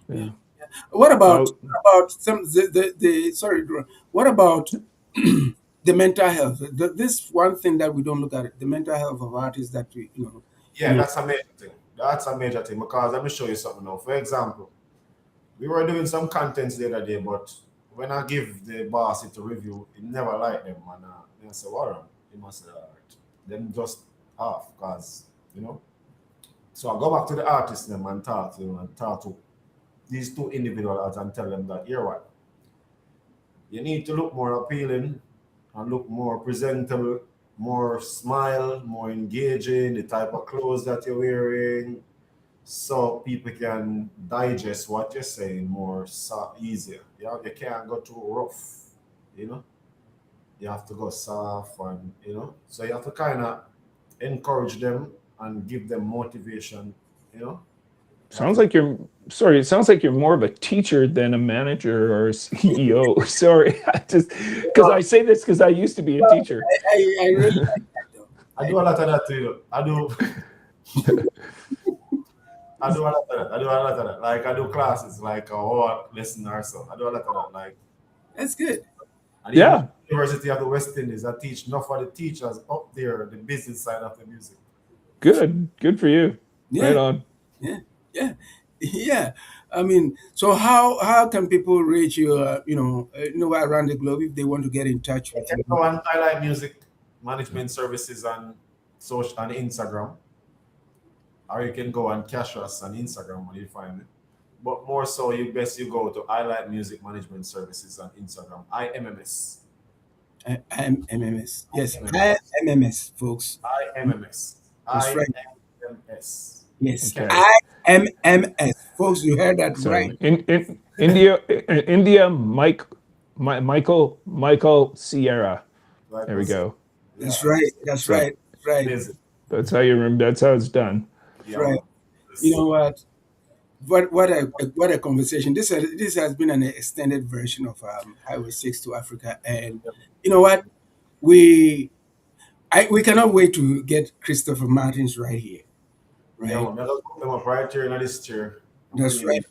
Yeah. What about Well, some the sorry, Ron. What about the mental health? This one thing that we don't look at, the mental health of artists that we, Yeah, that's a major thing. That's a major thing, because let me show you something now. For example, we were doing some contents the other day, but when I give the boss it to review, it never liked them. And they say, Warren, he must say, all right. Then just off, because, you know. So I go back to the artist them and talk to them and talk to these two individuals and tell them that, here what? you need to look more appealing and look more presentable, more smile, more engaging, the type of clothes that you're wearing, so people can digest what you're saying more easier. Yeah, you can't go too rough, you know. You have to go soft and so you have to kind of encourage them and give them motivation, you know. You have Sounds to like you're sorry. It sounds like you're more of a teacher than a manager or a CEO. Sorry, I just because I say this because I used to be a teacher. I really like that though. I do a lot of that too. I do I do a lot of that. I do a lot of that. Like I do classes, like a whole lesson or so. I do a lot of that. Like That's good. and even at Yeah, the University of the West Indies, I teach enough for the teachers up there, the business side of the music. good for you. Right Yeah, on. yeah, yeah, yeah. I mean, so how can people reach you? Around the globe if they want to get in touch You with can you. go on Highlight Music Management Services on social on Instagram, or you can go on Cash Us on Instagram when you find me. But more so, you go to Highlight Music Management Services on Instagram. IMMS. I'm MMS. Yes, I IMMS. am MMS, folks. IMMS. That's right. IMMS. Yes, Okay. Okay. I am MS, folks. You heard that So right. in India, Michael Sierra. Like There we was go. That's yeah. right. That's So right. That's right. Amazing. that's how you remember. That's how it's done. That's Yeah, right. man. You Yes. know what? What a conversation. This has been an extended version of Highway 6 to Africa, and you know what? We cannot wait to get Christopher Martins right here. Yeah, Right. man. That'll put them up right here in this chair. I'm That's bringing right.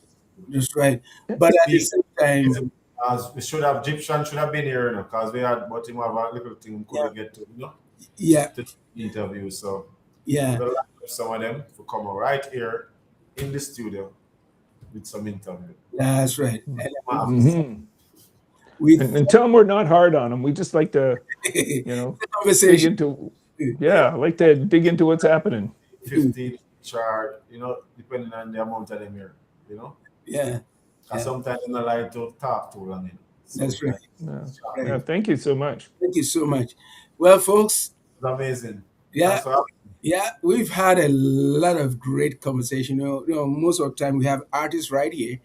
it. That's right. But at the Speak. same time, As we should have Egyptian should have been here, because we had but him have a little thing yeah, couldn't get to, yeah, to interview. So we're yeah. gonna line up some of them to come right here in the studio with some interview. That's right. And Marvelous. Hmm. with And tell them we're not hard on them. We just like to, the you know, dig conversation, into. Yeah, I like to dig into what's happening. 50 chart, depending on the amount of them here, you know. yeah, Because yeah. sometimes I don't like to talk too long, That's right. sometimes. Yeah. Right. Yeah. Thank you so much. Thank you so much. Well, folks, It's amazing. yeah, Thanks for having yeah, we've had a lot of great conversation. Most of the time we have artists right here,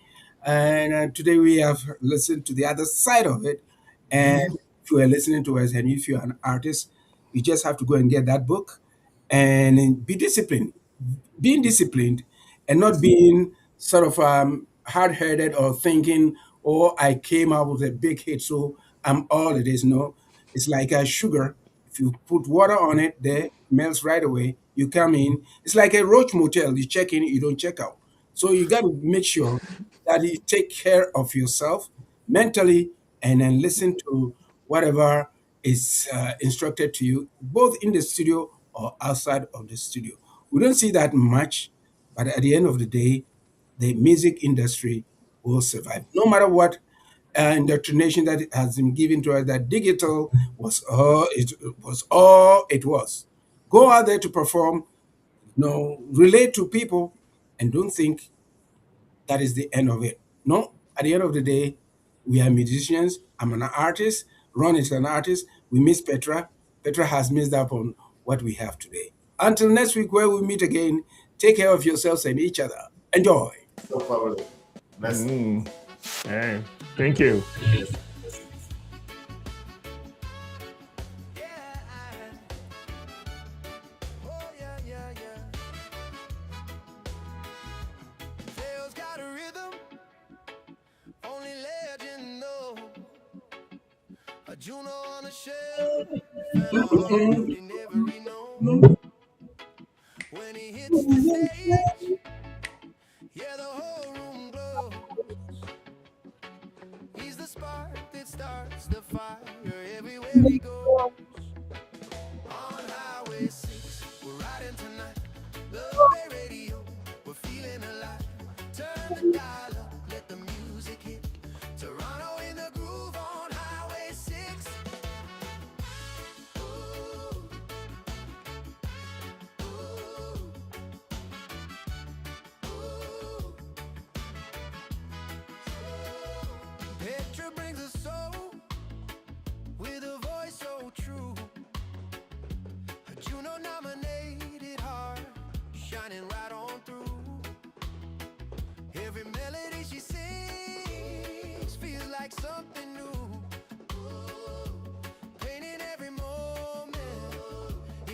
and today we have listened to the other side of it. And if you are listening to us, and if you're an artist, you just have to go and get that book, and be disciplined. Being disciplined, and not me. being sort of hard-headed or thinking, "Oh, I came out with a big hit, so I'm all it is." No, it's like sugar. If you put water on it, there it melts right away. You come in. It's like a roach motel. You check in, you don't check out. So you got to make sure that you take care of yourself mentally, and then listen to whatever is instructed to you, both in the studio or outside of the studio. We don't see that much, but at the end of the day, the music industry will survive. No matter what indoctrination that has been given to us, that digital was all it was. Go out there to perform, relate to people, and don't think that is the end of it. No, at the end of the day, we are musicians. I'm an artist. Ron is an artist. We miss Petra. Petra has missed out on what we have today. Until next week, where we meet again, take care of yourselves and each other. Enjoy. No problem. Blessing. Mm. Hey, thank you. Yeah. Oh, yeah, yeah, yeah. Tales got a rhythm, only legend know. A Juno on the shelf, and a heart he never known. When he hits the stage, yeah, the whole room glows. He's the spark that starts the fire everywhere he goes. On Highway 6, we're riding tonight. Love Bay Radio, we're feeling alive. Turn the dial up, let the music hit. Toronto in the groove on Highway 6. Ooh, ooh, ooh. Petra brings a soul something new. Painting every moment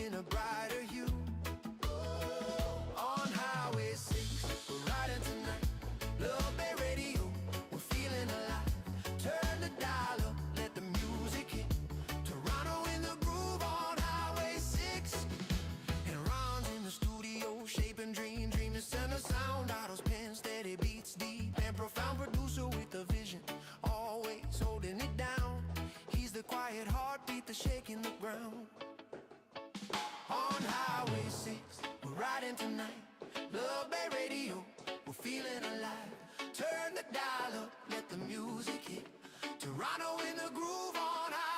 in a brighter hue. On Highway 6, we're riding tonight. Love Bay Radio, we're feeling alive. Turn the dial up, let the music hit. Toronto in the groove on Highway 6. And Ron's in the studio, shaping dream to send a sound out of pen. Steady beats, deep and profound. Producer with a vision, always holding it down. He's the quiet heartbeat that's shaking the ground. On Highway 6, we're riding tonight. Love Bay Radio, we're feeling alive. Turn the dial up, let the music hit. Toronto in the groove on Highway